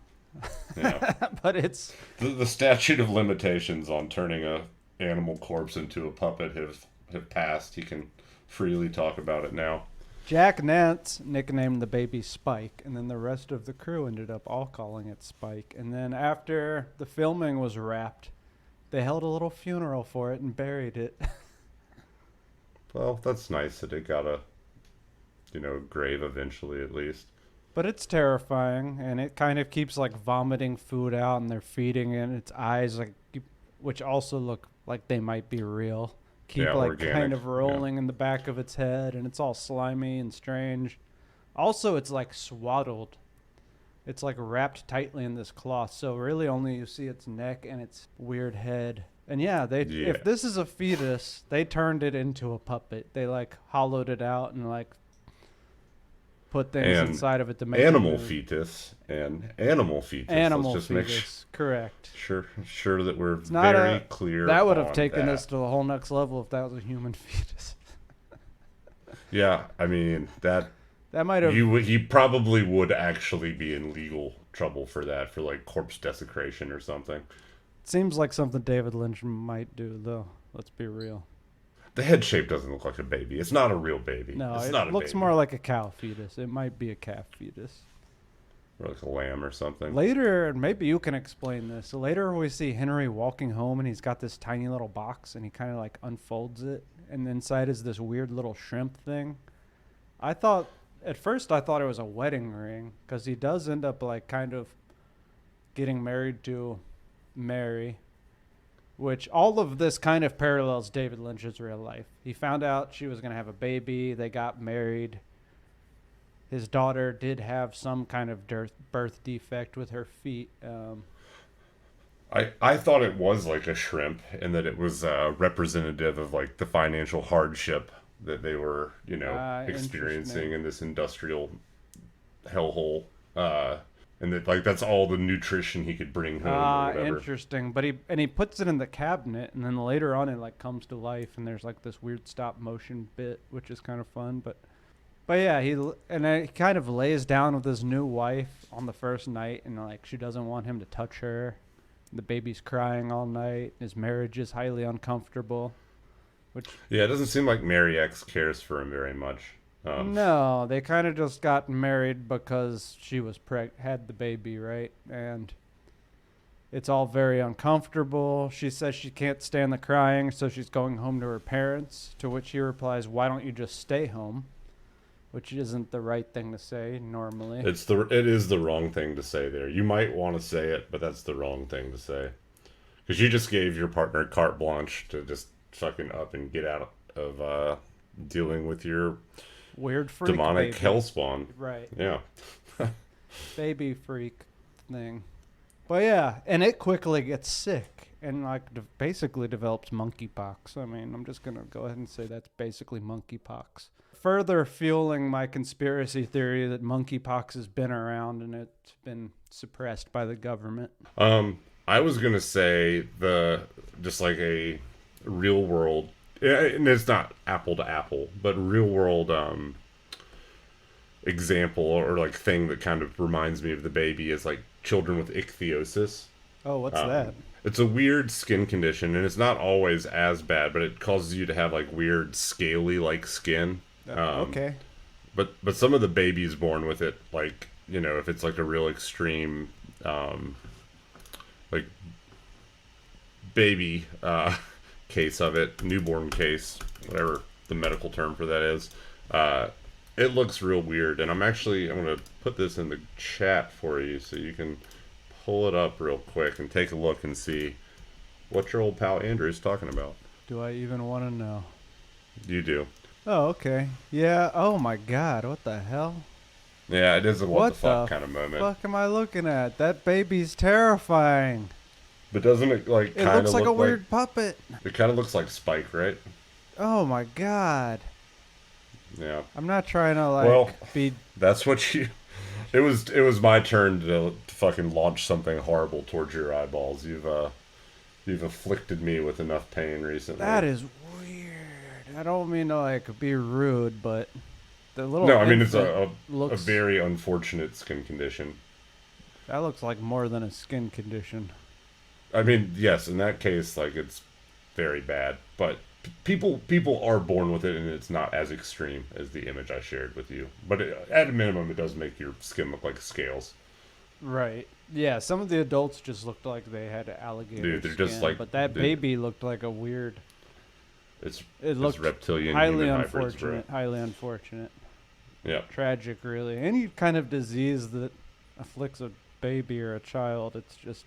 Yeah. But it's the statute of limitations on turning a animal corpse into a puppet have passed. He can freely talk about it now. Jack Nance nicknamed the baby Spike, and then the rest of the crew ended up all calling it Spike. And then after the filming was wrapped, they held a little funeral for it and buried it. Well, that's nice that it got a grave eventually, at least. But it's terrifying, and it kind of keeps like vomiting food out, and they're feeding it. Its eyes, like, which also look like they might be real, keep like organic, kind of rolling in the back of its head, and it's all slimy and strange. Also, it's like swaddled. It's like wrapped tightly in this cloth, so really only you see its neck and its weird head. And if this is a fetus, they turned it into a puppet. They like hollowed it out and like put things inside of it to make animal fetus. Let's just fetus, correct. Sure that we're very clear. That would have taken us to the whole next level if that was a human fetus. Yeah, I mean that might have. He probably would actually be in legal trouble for that, for like corpse desecration or something. Seems like something David Lynch might do, though. Let's be real. The head shape doesn't look like a baby. It's not a real baby. No, it looks more like a cow fetus. It might be a calf fetus. Or like a lamb or something. Later, maybe you can explain this. Later we see Henry walking home, and he's got this tiny little box, and he kind of like unfolds it, and inside is this weird little shrimp thing. At first I thought it was a wedding ring, because he does end up like kind of getting married to Mary, which all of this kind of parallels David Lynch's real life. He found out she was going to have a baby. They got married. his daughter did have some kind of birth defect with her feet. I thought it was like a shrimp, and that it was representative of like the financial hardship that they were, experiencing in this industrial hellhole. And that like that's all the nutrition he could bring home or whatever. Interesting. But he puts it in the cabinet, and then later on it like comes to life, and there's like this weird stop motion bit, which is kind of fun. But yeah, he kind of lays down with his new wife on the first night, and like she doesn't want him to touch her. The baby's crying all night. His marriage is highly uncomfortable. Yeah, it doesn't seem like Mary X cares for him very much. No, they kind of just got married because she was had the baby, right? And it's all very uncomfortable. She says she can't stand the crying, so she's going home to her parents, to which he replies, "Why don't you just stay home?" Which isn't the right thing to say normally. It is the wrong thing to say there. You might want to say it, but that's the wrong thing to say. Because you just gave your partner carte blanche to just fucking up and get out of dealing with your weird freak demonic baby. hellspawn. Right. Yeah. Baby freak thing. But yeah, and it quickly gets sick and like basically develops monkeypox. I mean, I'm just going to go ahead and say that's basically monkeypox. Further fueling my conspiracy theory that monkeypox has been around and it's been suppressed by the government. I was gonna say just like a real world, and it's not apple to apple, but real world example or like thing that kind of reminds me of the baby is like children with ichthyosis. Oh, what's that? It's a weird skin condition, and it's not always as bad, but it causes you to have like weird scaly like skin. Okay. But some of the babies born with it, like, if it's like a real extreme, like baby case of it, newborn case, whatever the medical term for that is, it looks real weird. And I'm going to put this in the chat for you so you can pull it up real quick and take a look and see what your old pal Andrew is talking about. Do I even want to know? You do. Oh, okay. Yeah. Oh my God. What the hell? Yeah, it is a what the fuck kind of moment. What the fuck am I looking at? That baby's terrifying. But doesn't it like kind of looks like a weird puppet. It kind of looks like Spike, right? Oh my God. Yeah. I'm not trying to be. That's what you. It was my turn to fucking launch something horrible towards your eyeballs. You've afflicted me with enough pain recently. That is weird. I don't mean to be rude, but the little. No, I mean it's a very unfortunate skin condition. That looks like more than a skin condition. I mean, yes, in that case, it's very bad. But people are born with it, and it's not as extreme as the image I shared with you. But at a minimum, it does make your skin look like scales. Right. Yeah. Some of the adults just looked like they had alligator Dude, they're skin, just like. But that baby looked like a weird. It looked reptilian highly human unfortunate. hybrids, bro. Highly unfortunate. Yeah. Tragic, really. Any kind of disease that afflicts a baby or a child, it's just.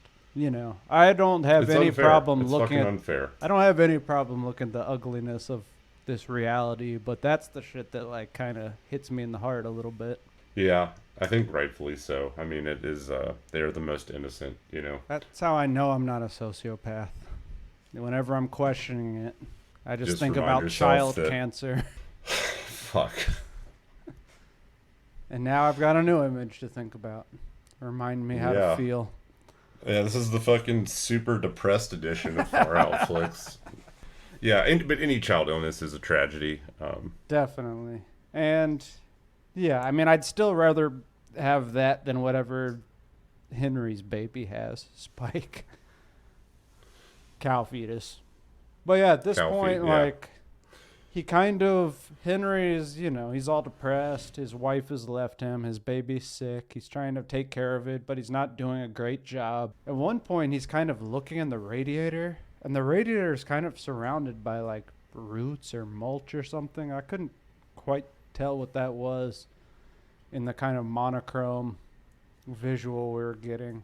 I don't have any problem looking at. Unfair. I don't have any problem looking at the ugliness of this reality, but that's the shit that kind of hits me in the heart a little bit. Yeah, I think rightfully so. I mean, it is. They're the most innocent, That's how I know I'm not a sociopath. Whenever I'm questioning it, I just think about child cancer. Fuck. And now I've got a new image to think about. Remind me how to feel. Yeah, this is the fucking super depressed edition of Far Out Flicks. Yeah, but any child illness is a tragedy. Definitely. And, yeah, I mean, I'd still rather have that than whatever Henry's baby has, Spike. Cow fetus. But, yeah, at this point, he Henry is, he's all depressed. His wife has left him. His baby's sick. He's trying to take care of it, but he's not doing a great job. At one point, he's kind of looking in the radiator, and the radiator is kind of surrounded by, roots or mulch or something. I couldn't quite tell what that was in the kind of monochrome visual we were getting.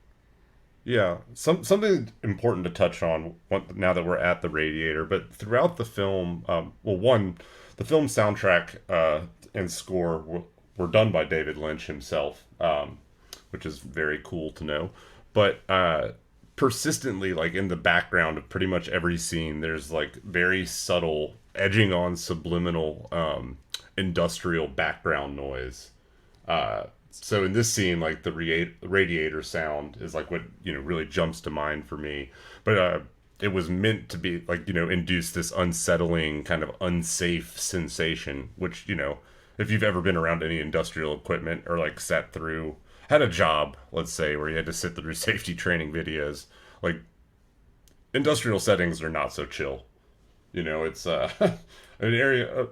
Yeah, something important to touch on now that we're at the radiator, but throughout the film, the film soundtrack and score were done by David Lynch himself, which is very cool to know. But persistently, like in the background of pretty much every scene, there's like very subtle, edging on subliminal, industrial background noise. So in this scene, like the radiator sound is like what really jumps to mind for me. But it was meant to be like induce this unsettling kind of unsafe sensation, which if you've ever been around any industrial equipment or like had a job, let's say, where you had to sit through safety training videos, like industrial settings are not so chill. It's an area.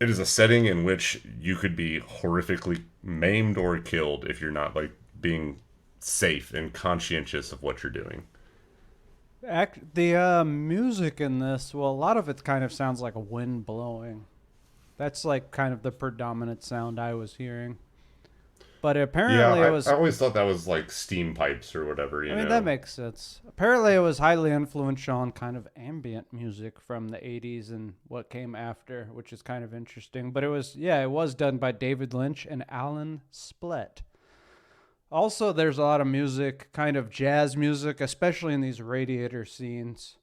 It is a setting in which you could be horrifically maimed or killed if you're not like being safe and conscientious of what you're doing. The music in this, well, a lot of it kind of sounds like a wind blowing. That's like kind of the predominant sound I was hearing. But apparently it was... I always thought that was like steam pipes or whatever, I mean, that makes sense. Apparently it was highly influential on kind of ambient music from the 80s and what came after, which is kind of interesting. But it was done by David Lynch and Alan Splett. Also, there's a lot of music, kind of jazz music, especially in these radiator scenes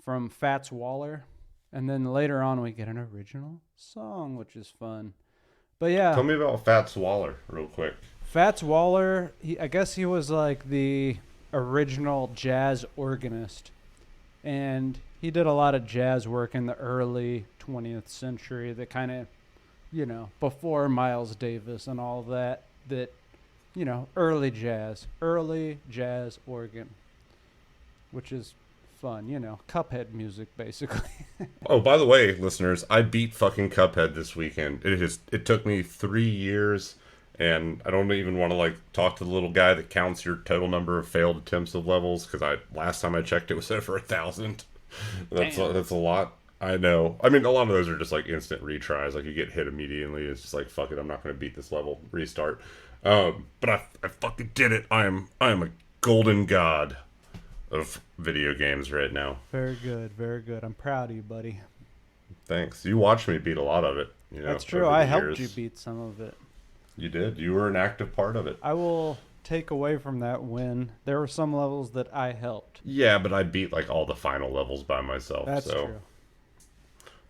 from Fats Waller. And then later on we get an original song, which is fun. But yeah. Tell me about Fats Waller real quick. Fats Waller, I guess he was like the original jazz organist. And he did a lot of jazz work in the early 20th century that kind of, before Miles Davis and all of that, early jazz organ, which is fun, Cuphead music, basically. Oh, by the way, listeners, I beat fucking Cuphead this weekend. It took me 3 years, and I don't even want to like talk to the little guy that counts your total number of failed attempts of levels, because last time I checked it was over 1,000. That's a lot. I know. I mean, a lot of those are just like instant retries. Like you get hit immediately. It's just like, fuck it, I'm not going to beat this level. Restart. But I fucking did it. I am a golden god of video games right now. Very good, very good. I'm proud of you, buddy. Thanks. You watched me beat a lot of it. That's true. I helped you beat some of it. You did. You were an active part of it. I will take away from that win. There were some levels that I helped. Yeah, but I beat like all the final levels by myself. That's true.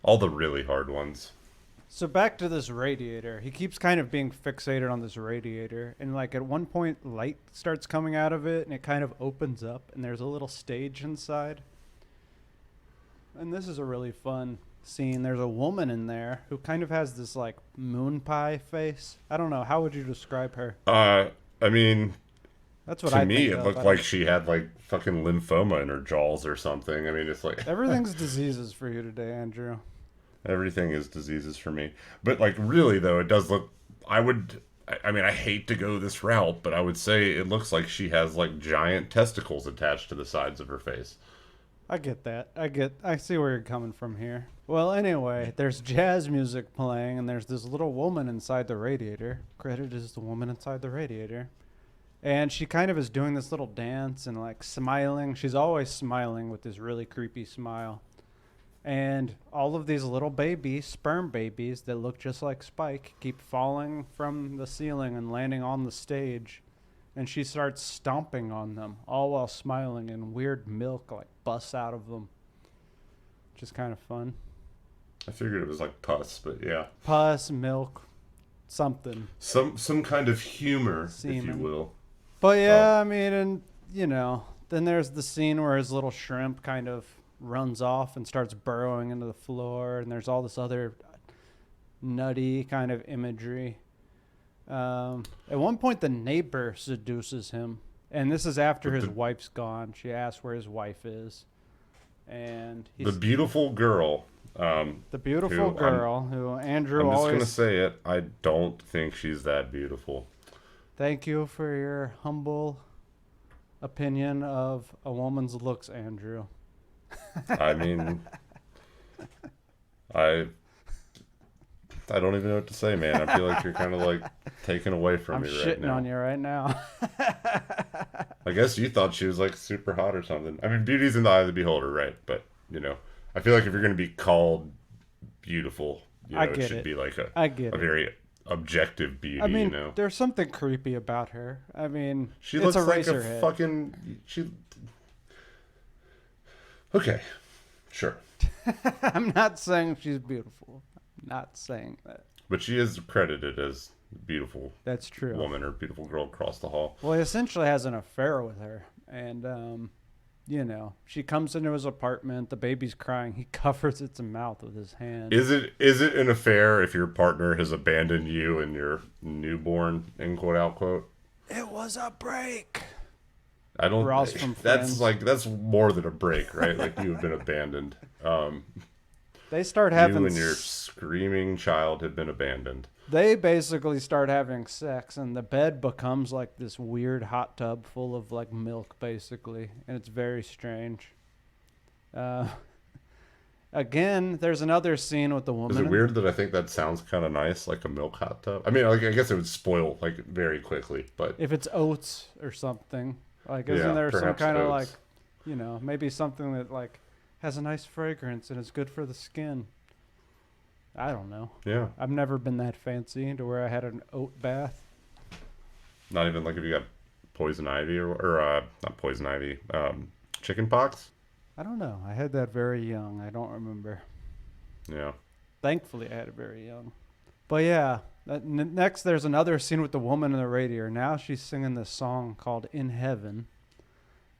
All the really hard ones. So back to this radiator. He keeps kind of being fixated on this radiator. And like at one point, light starts coming out of it and it kind of opens up and there's a little stage inside. And this is a really fun scene. There's a woman in there who kind of has this like moon pie face. I don't know. How would you describe her? I mean, that's what to me it looked like she had like fucking lymphoma in her jaws or something. I mean, it's like everything's diseases for you today, Andrew. Everything is diseases for me. But like really though, it does look, I mean, I hate to go this route, but I would say it looks like she has like giant testicles attached to the sides of her face. I get that. I see where you're coming from here. Well, anyway, there's jazz music playing and there's this little woman inside the radiator. Credit is the woman inside the radiator. And she kind of is doing this little dance and like smiling. She's always smiling with this really creepy smile. And all of these little babies, sperm babies that look just like Spike, keep falling from the ceiling and landing on the stage. And she starts stomping on them, all while smiling, and weird milk like busts out of them. Which is kind of fun. I figured it was like pus, but yeah. Pus, milk, something. Some kind of humor, Semen. if you will. But yeah, I mean, and then there's the scene where his little shrimp kind of runs off and starts burrowing into the floor, and there's all this other nutty kind of imagery. At one point, the neighbor seduces him, and this is after his wife's gone. She asks where his wife is, and the beautiful girl. Who Andrew I'm just always... gonna say it. I don't think she's that beautiful. Thank you for your humble opinion of a woman's looks, Andrew. I mean, I don't even know what to say, man. I feel like you're kind of like taken away from me right now. I'm shitting on you right now. I guess you thought she was like super hot or something. I mean, beauty's in the eye of the beholder, right? But I feel like if you're going to be called beautiful, You know, I it get should it. be like I get a it. very objective beauty, I mean, you know. there's something creepy about her. I mean, She it's looks like a Eraserhead. fucking Okay. Sure. I'm not saying she's beautiful. I'm not saying that. But she is credited as beautiful That's true. woman or beautiful girl across the hall. Well, he essentially has an affair with her, and you know, she comes into his apartment. The baby's crying. He covers its mouth with his hand. Is it an affair if your partner has abandoned you and your newborn, in quote out quote? It was a break. I don't. Ross from That's Friends. that's more than a break, right? Like you have been abandoned. They start having. You and your screaming child have been abandoned. They basically start having sex, and the bed becomes like this weird hot tub full of like milk, basically, and it's very strange. Again, there's another scene with the woman. Is it weird that I think that sounds kind of nice, like a milk hot tub? I mean, like, I guess it would spoil like very quickly, but If it's oats or something, like, isn't Yeah, there some perhaps kind of like, oats. you know, maybe something that like has a nice fragrance and is good for the skin? I don't know. yeah, I've never been that fancy to where I had an oat bath. not even like if you got poison ivy or not poison ivy, chicken pox. I don't know. I had that very young. I don't remember. Yeah, Thankfully, I had it very young. But yeah, next there's another scene with the woman in the radiator. Now she's singing this song called "In Heaven,"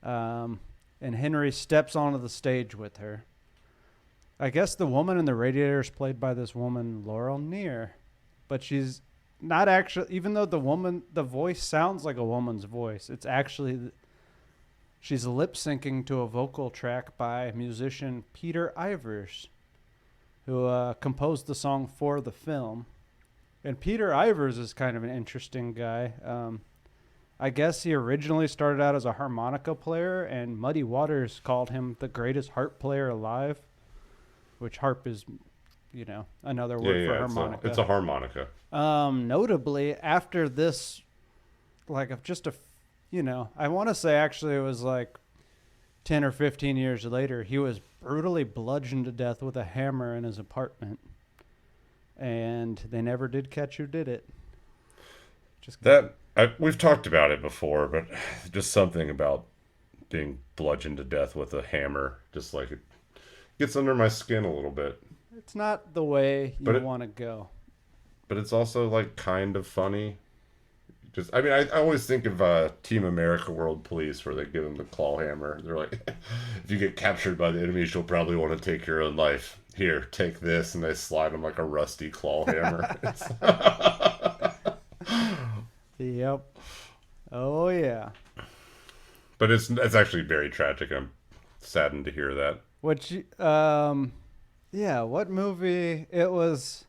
and Henry steps onto the stage with her. I guess the woman in the radiator is played by this woman, Laurel Neer, but she's not actually. Even though the voice sounds like a woman's voice, it's actually she's lip syncing to a vocal track by musician Peter Ivers, who composed the song for the film. And Peter Ivers is kind of an interesting guy. I guess he originally started out as a harmonica player, and Muddy Waters called him the greatest harp player alive, which harp is, you know, another word for harmonica. It's a harmonica. Notably, after this, like, you know, I want to say actually it was like 10 or 15 years later, he was brutally bludgeoned to death with a hammer in his apartment. And they never did catch who did it. We've talked about it before, but just something about being bludgeoned to death with a hammer, just like it gets under my skin a little bit. It's not the way But you it- want to go. But it's also like kind of funny. Just, I mean, I always think of Team America World Police, where they give him the claw hammer. They're like, if you get captured by the enemy, she'll probably want to take your own life. Here, take this, and they slide him like a rusty claw hammer. Yep. Oh, yeah. But it's actually very tragic. I'm saddened to hear that. Which, yeah, what movie? It was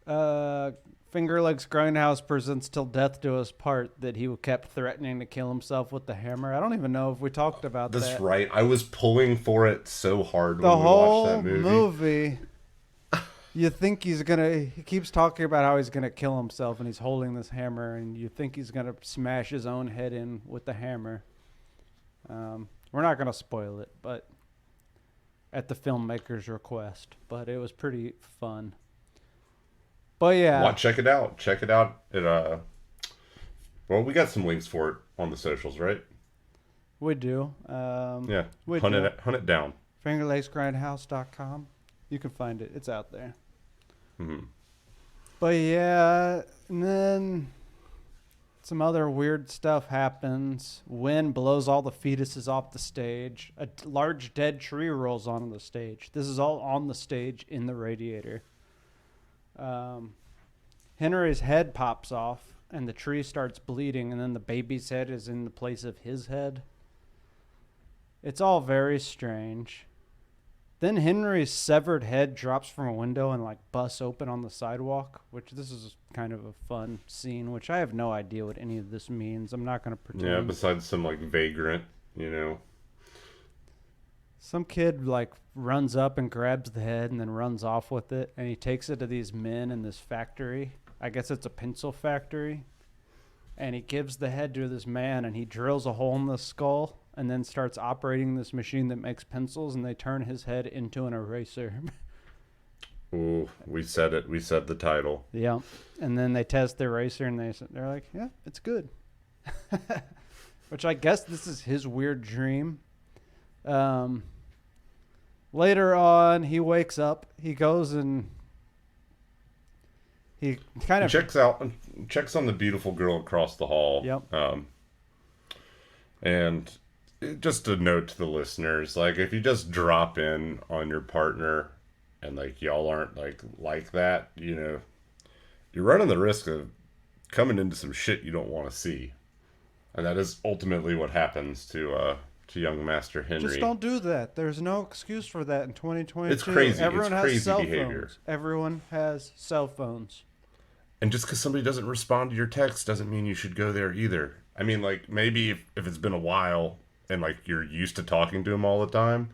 Finger Lakes Grindhouse presents Till Death Do Us Part, that he kept threatening to kill himself with the hammer. I don't even know if we talked about That's that. right. I was pulling for it so hard The when we watched whole that movie. movie, you think he keeps talking about how he's gonna kill himself, and he's holding this hammer, and you think he's gonna smash his own head in with the hammer. We're not gonna spoil it, but at the filmmaker's request. But it was pretty fun. But yeah, Check it out. Check it out. Well, we got some links for it on the socials, right? we do. Yeah. we Hunt do. it down. fingerlakesgrindhouse.com. You can find it. It's out there. Mm-hmm. But yeah, and then some other weird stuff happens. Wind blows all the fetuses off the stage. A large dead tree rolls onto the stage. This is all on the stage in the radiator. Henry's head pops off, and the tree starts bleeding, and then the baby's head is in the place of his head. It's all very strange. Then Henry's severed head drops from a window and like busts open on the sidewalk, which this is kind of a fun scene, which I have no idea what any of this means. I'm not going to pretend. Yeah, besides some like vagrant, you know. Some kid like runs up and grabs the head and then runs off with it, and he takes it to these men in this factory. I guess it's a pencil factory. And he gives the head to this man, and he drills a hole in the skull and then starts operating this machine that makes pencils, and they turn his head into an eraser. Ooh, we said it. We said the title. Yeah. And then they test the eraser and they're like, yeah, it's good. Which I guess this is his weird dream. Later on, he wakes up. He goes and he kind of checks on the beautiful girl across the hall. Yep. And just a note to the listeners, like if you just drop in on your partner and like y'all aren't like that, you know, you're running the risk of coming into some shit you don't want to see. And that is ultimately what happens to young Master Henry. Just don't do that. There's no excuse for that in 2022. It's crazy. Everyone it's has crazy cell behavior. phones. Everyone has cell phones. And just because somebody doesn't respond to your text doesn't mean you should go there either. I mean, like, maybe if it's been a while and, like, you're used to talking to them all the time,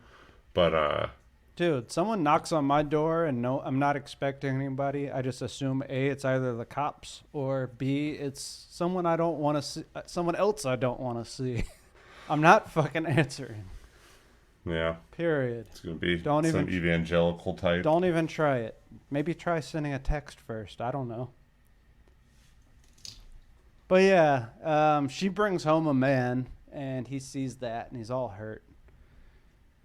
but, Dude, someone knocks on my door and no, I'm not expecting anybody. I just assume A, it's either the cops, or B, it's someone I don't want to see, someone else I don't want to see. I'm not fucking answering. yeah. Period. It's going to be Don't some even- evangelical type. Don't even try it. Maybe try sending a text first. I don't know. But yeah, she brings home a man, and he sees that, and he's all hurt.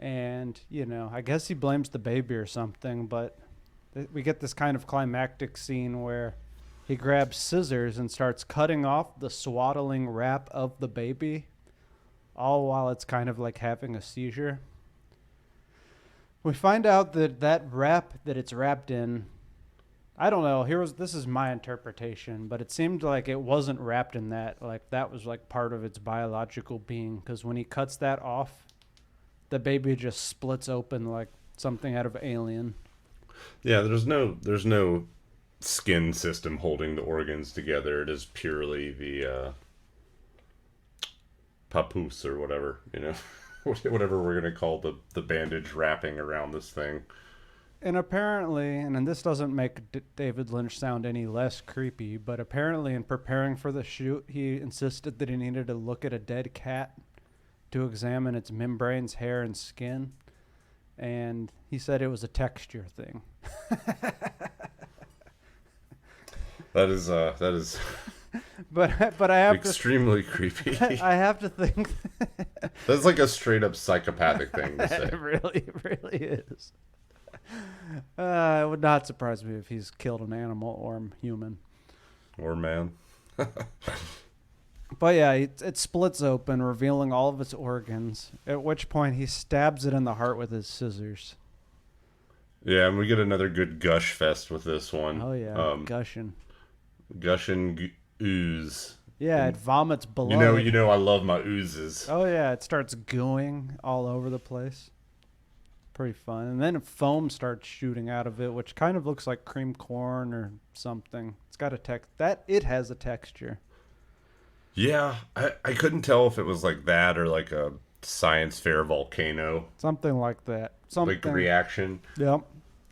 And, you know, I guess he blames the baby or something, but we get this kind of climactic scene where he grabs scissors and starts cutting off the swaddling wrap of the baby, all while it's kind of like having a seizure. We find out that wrap that it's wrapped in, I don't know, this is my interpretation, but it seemed like it wasn't wrapped in that. Like, that was like part of its biological being, because when he cuts that off, the baby just splits open like something out of Alien. Yeah, there's no skin system holding the organs together. It is purely the papoose or whatever, you know, whatever we're gonna call the bandage wrapping around this thing. And apparently, and then this doesn't make David Lynch sound any less creepy, but apparently in preparing for the shoot, he insisted that he needed to look at a dead cat to examine its membranes, hair, and skin. And he said it was a texture thing. That is But I have extremely creepy. I have to think That's like a straight up psychopathic thing to say. it really is. It would not surprise me if he's killed an animal or human. Or man. But yeah, it splits open, revealing all of its organs, at which point he stabs it in the heart with his scissors. Yeah, and we get another good gush fest with this one. Oh yeah, gushing. Gushing ooze. Yeah, it vomits blood. You know I love my oozes. Oh yeah, it starts gooing all over the place. Pretty fun. And then foam starts shooting out of it, which kind of looks like cream corn or something. It's got it has a texture. Yeah, I couldn't tell if it was like that or like a science fair volcano. Something like that. Like reaction. Yep.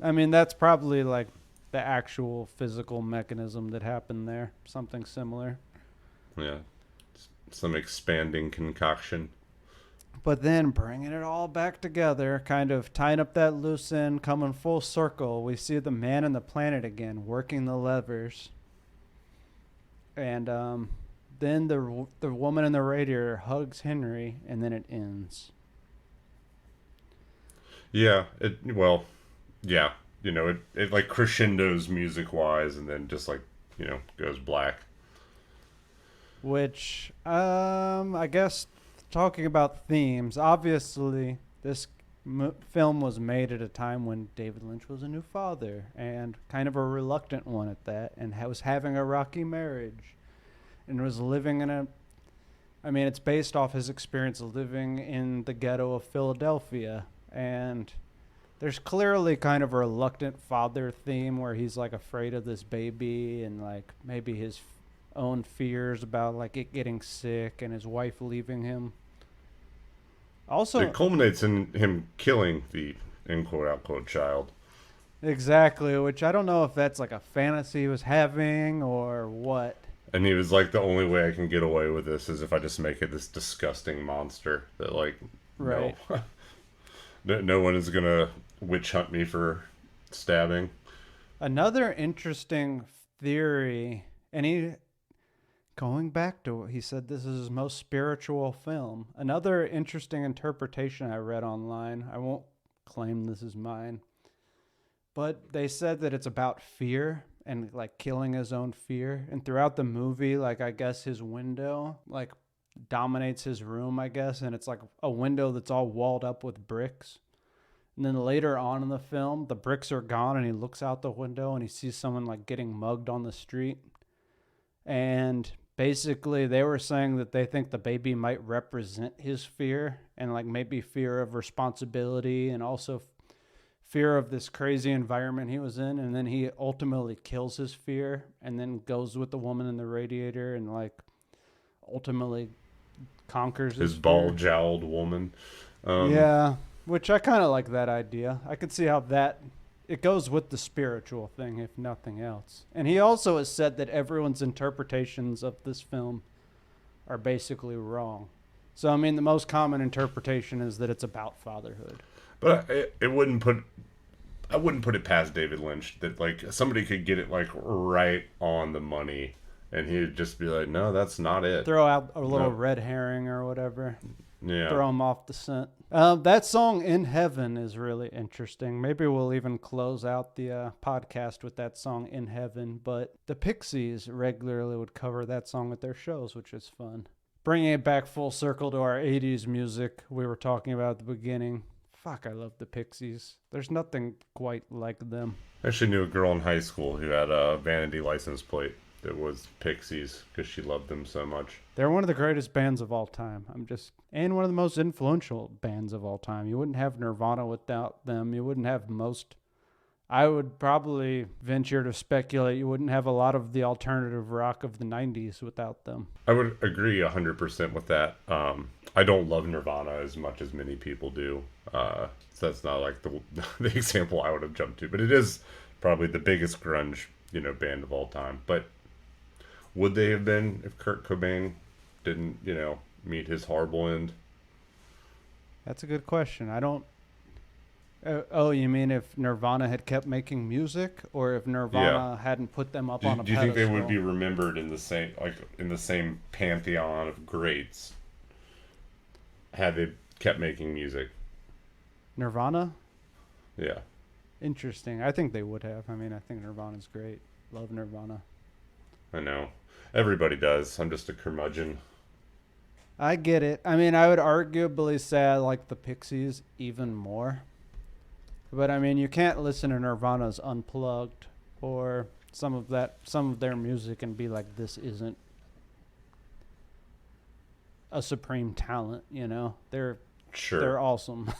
I mean, that's probably like the actual physical mechanism that happened there. Something similar. Yeah. Some expanding concoction. But then bringing it all back together, kind of tying up that loose end, coming full circle, we see the man and the planet again, working the levers. And then the woman in the radiator hugs Henry, and then it ends. Yeah, yeah. You know, it like crescendos music-wise and then just like, you know, goes black. Which, I guess, talking about themes, obviously this film was made at a time when David Lynch was a new father, and kind of a reluctant one at that, and was having a rocky marriage, and was living in it's based off his experience living in the ghetto of Philadelphia, and there's clearly kind of a reluctant father theme where he's like afraid of this baby and like maybe his own fears about like it getting sick and his wife leaving him. Also, it culminates in him killing the in quote unquote child. Exactly, which I don't know if that's like a fantasy he was having or what. And he was like, the only way I can get away with this is if I just make it this disgusting monster that like, right. no one is gonna witch hunt me for stabbing. Another interesting theory, and going back to he said this is his most spiritual film. Another interesting interpretation I read online, I won't claim this is mine, but they said that it's about fear and like killing his own fear. And throughout the movie, like I guess his window like dominates his room, I guess, and it's like a window that's all walled up with bricks. And then later on in the film, the bricks are gone and he looks out the window and he sees someone like getting mugged on the street. And basically they were saying that they think the baby might represent his fear and like maybe fear of responsibility and also fear of this crazy environment he was in. And then he ultimately kills his fear and then goes with the woman in the radiator and like ultimately conquers his fear. Ball-jowled woman. Yeah, which I kind of like that idea. I could see how that it goes with the spiritual thing, if nothing else. And he also has said that everyone's interpretations of this film are basically wrong. So, I mean, the most common interpretation is that it's about fatherhood. But I wouldn't put it past David Lynch that like somebody could get it like right on the money, and he'd just be like, "No, that's not it." Throw out a little red herring or whatever. Yeah. Throw him off the scent. That song "In Heaven" is really interesting. Maybe we'll even close out the podcast with that song "In Heaven." But the Pixies regularly would cover that song at their shows, which is fun. Bringing it back full circle to our 80s music we were talking about at the beginning. Fuck, I love the Pixies. There's nothing quite like them. I actually knew a girl in high school who had a vanity license plate that was Pixies because she loved them so much. They're one of the greatest bands of all time. And one of the most influential bands of all time. You wouldn't have Nirvana without them. You wouldn't have I would probably venture to speculate you wouldn't have a lot of the alternative rock of the 90s without them. I would agree 100% with that. I don't love Nirvana as much as many people do. So that's not like the example I would have jumped to, but it is probably the biggest grunge, band of all time. But would they have been if Kurt Cobain didn't, meet his horrible end? That's a good question. I don't. Oh, you mean if Nirvana had kept making music, or if Nirvana hadn't put them up on a pedestal? Do you think they would be remembered in the same pantheon of greats had they kept making music? Nirvana? Yeah. Interesting. I think they would have. I mean, I think Nirvana's great. Love Nirvana. I know. Everybody does. I'm just a curmudgeon. I get it. I mean, I would arguably say I like the Pixies even more. But I mean, you can't listen to Nirvana's Unplugged or some of their music and be like, this isn't a supreme talent, They're awesome.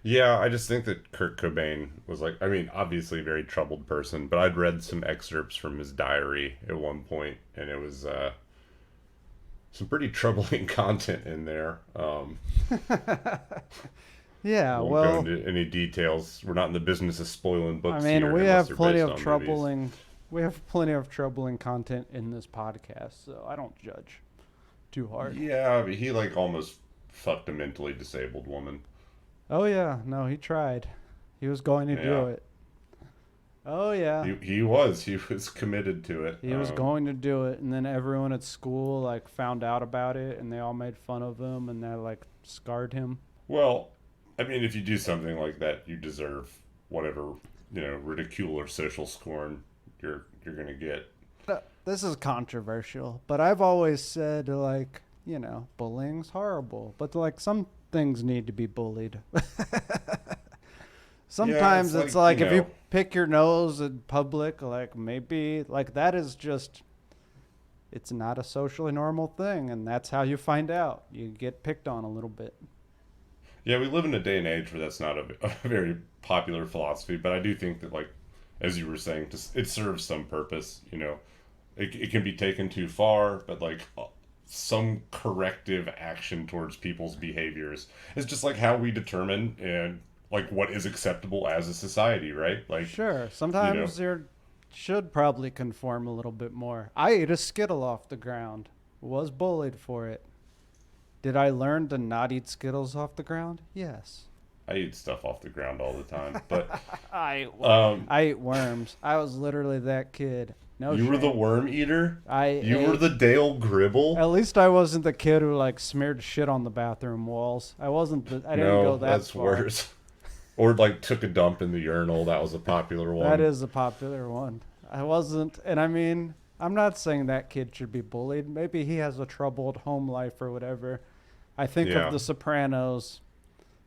Yeah, I just think that Kurt Cobain was obviously a very troubled person, but I'd read some excerpts from his diary at one point, and it was some pretty troubling content in there. Yeah, won't go into any details. We're not in the business of spoiling books. I mean, here, we have plenty of troubling content in this podcast, so I don't judge too hard. Yeah, but he almost fucked a mentally disabled woman. Oh yeah, no, he tried. He was going to do it. Oh yeah. He was committed to it. He was going to do it, and then everyone at school found out about it, and they all made fun of him, and that scarred him. Well, I mean, if you do something like that, you deserve whatever, ridicule or social scorn you're going to get. This is controversial, but I've always said, bullying's horrible. But, some things need to be bullied. Sometimes it's if you pick your nose in public, maybe, that is just, it's not a socially normal thing, and that's how you find out. You get picked on a little bit. Yeah, we live in a day and age where that's not a very popular philosophy, but I do think that, as you were saying, it serves some purpose, It can be taken too far, but, some corrective action towards people's behaviors is just, how we determine and, what is acceptable as a society, right? Sure. Sometimes you should probably conform a little bit more. I ate a Skittle off the ground. Was bullied for it. Did I learn to not eat Skittles off the ground? Yes. I eat stuff off the ground all the time. But I ate worms. I was literally that kid. No you were the shame. worm eater? You were ate- the Dale Gribble? At least I wasn't the kid who like smeared shit on the bathroom walls. I wasn't. I didn't go that that's far. worse. Or like took a dump in the urinal. That was a popular one. That is a popular one. I wasn't, and I mean, I'm not saying that kid should be bullied. Maybe he has a troubled home life or whatever. I think Yeah. of The Sopranos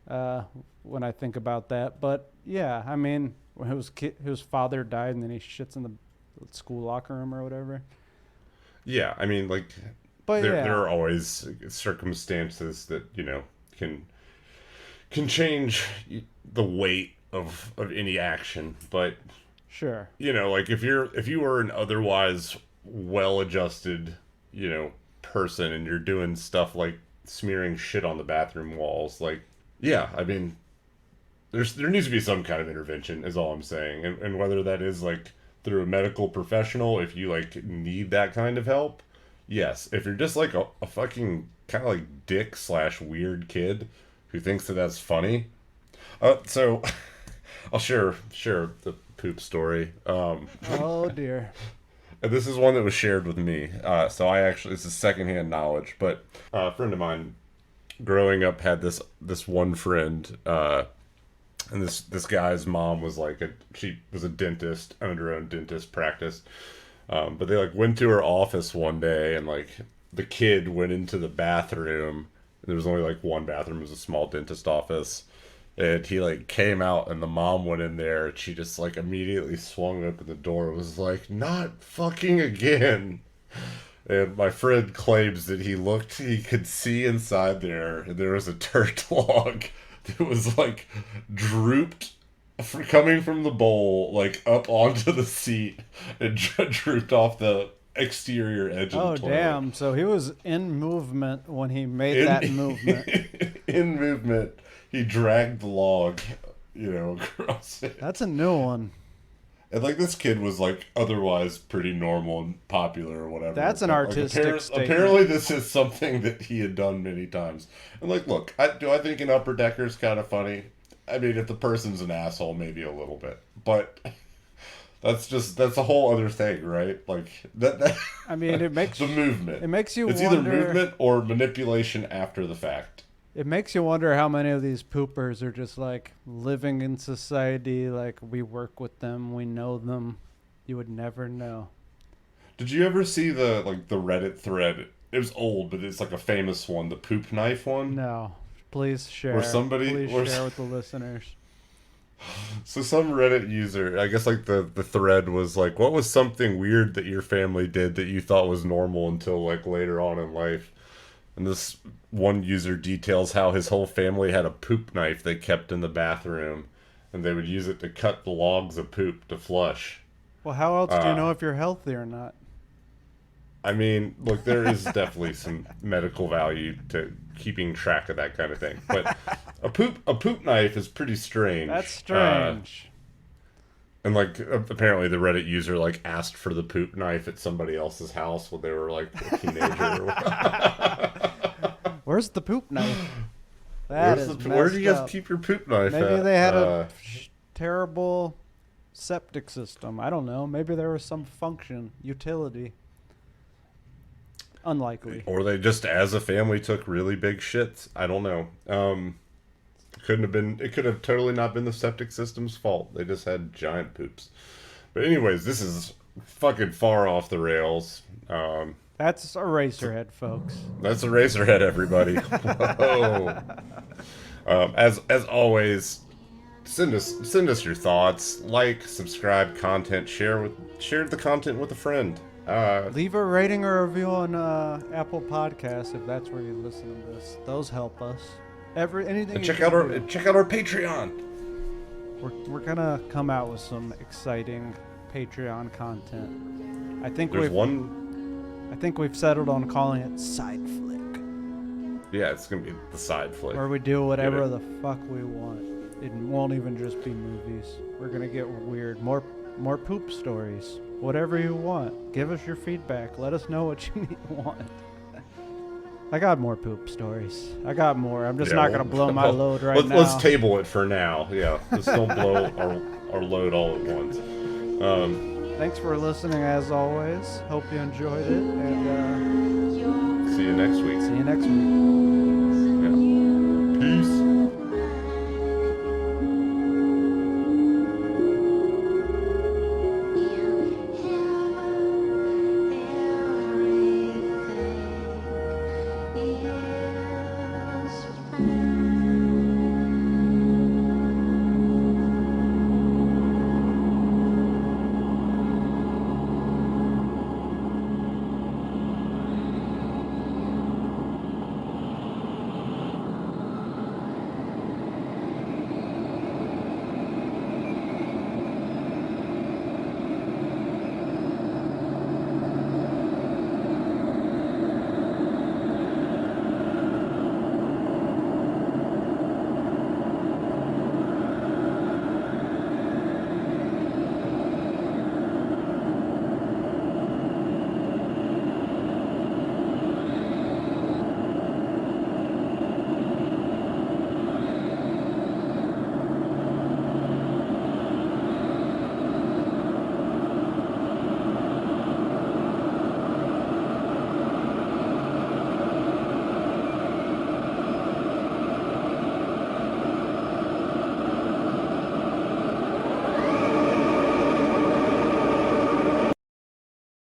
when I think about that. But yeah, I mean, when his father died and then he shits in the school locker room or whatever. Yeah, I mean, like, But yeah, there are always circumstances that, can change the weight of any action. But, sure. like if you were an otherwise well-adjusted, person and you're doing stuff like smearing shit on the bathroom walls, like, yeah, I mean, there needs to be some kind of intervention is all I'm saying. And whether that is like through a medical professional, if you like need that kind of help, yes. If you're just like a fucking kind of like dick / weird kid who thinks that that's funny, so I'll share the poop story. Oh dear. And this is one that was shared with me. So this is secondhand knowledge. But a friend of mine growing up had this one friend, and this guy's mom was she was a dentist, owned her own dentist practice. But they like went to her office one day, and like the kid went into the bathroom. There was only like one bathroom. It was a small dentist office. And he like came out, and the mom went in there, and she just like immediately swung open the door. It was like, not fucking again. And my friend claims that he could see inside there, and there was a turd log that was like drooped coming from the bowl, like up onto the seat, and drooped off the exterior edge of the toilet. Oh damn! So he was in movement when he made that movement. In movement. He dragged the log, across it. That's a new one. And like this kid was like otherwise pretty normal and popular or whatever. That's an artistic statement. Apparently this is something that he had done many times. And like, look, do I think an upper decker's kind of funny? I mean, if the person's an asshole, maybe a little bit. But that's a whole other thing, right? Like that I mean, it makes the movement. It makes you it's wonder. either movement or manipulation after the fact. It makes you wonder how many of these poopers are just like living in society. Like we work with them, we know them. You would never know. Did you ever see the Reddit thread? It was old, but it's like a famous one, the poop knife one. No, please share. Please share with the listeners. So some Reddit user, I guess like the thread was like, what was something weird that your family did that you thought was normal until like later on in life? And this one user details how his whole family had a poop knife they kept in the bathroom, and they would use it to cut the logs of poop to flush. Well, how else do you know if you're healthy or not? I mean, look, there is definitely some medical value to keeping track of that kind of thing. But a poop knife is pretty strange. That's strange. And like apparently the Reddit user like asked for the poop knife at somebody else's house when they were like a teenager. Where's the poop knife? Where do you guys keep your poop knife Maybe at? they had a terrible septic system. I don't know. Maybe there was some function, utility. Unlikely. Or they just, as a family, took really big shits. I don't know. It could have totally not been the septic system's fault. They just had giant poops. But anyways, this is fucking far off the rails. That's Eraserhead, folks. That's Eraserhead, everybody. Whoa. As always, send us your thoughts. Like, subscribe, content, share the content with a friend. Leave a rating or review on Apple Podcasts if that's where you listen to this. Those help us. Anything. And check out our Patreon. We're gonna come out with some exciting Patreon content. I think we've settled on calling it Side Flick. Yeah, it's gonna be the Side Flick. Where we do whatever the fuck we want. It won't even just be movies. We're gonna get weird. More poop stories. Whatever you want. Give us your feedback. Let us know what you want. I got more poop stories. I got more. I'm just Yeah, not well, gonna blow my well, load right now. Let's table it for now. Yeah, let's don't blow our load all at once. Thanks for listening as always. Hope you enjoyed it, and See you next week. see you next week.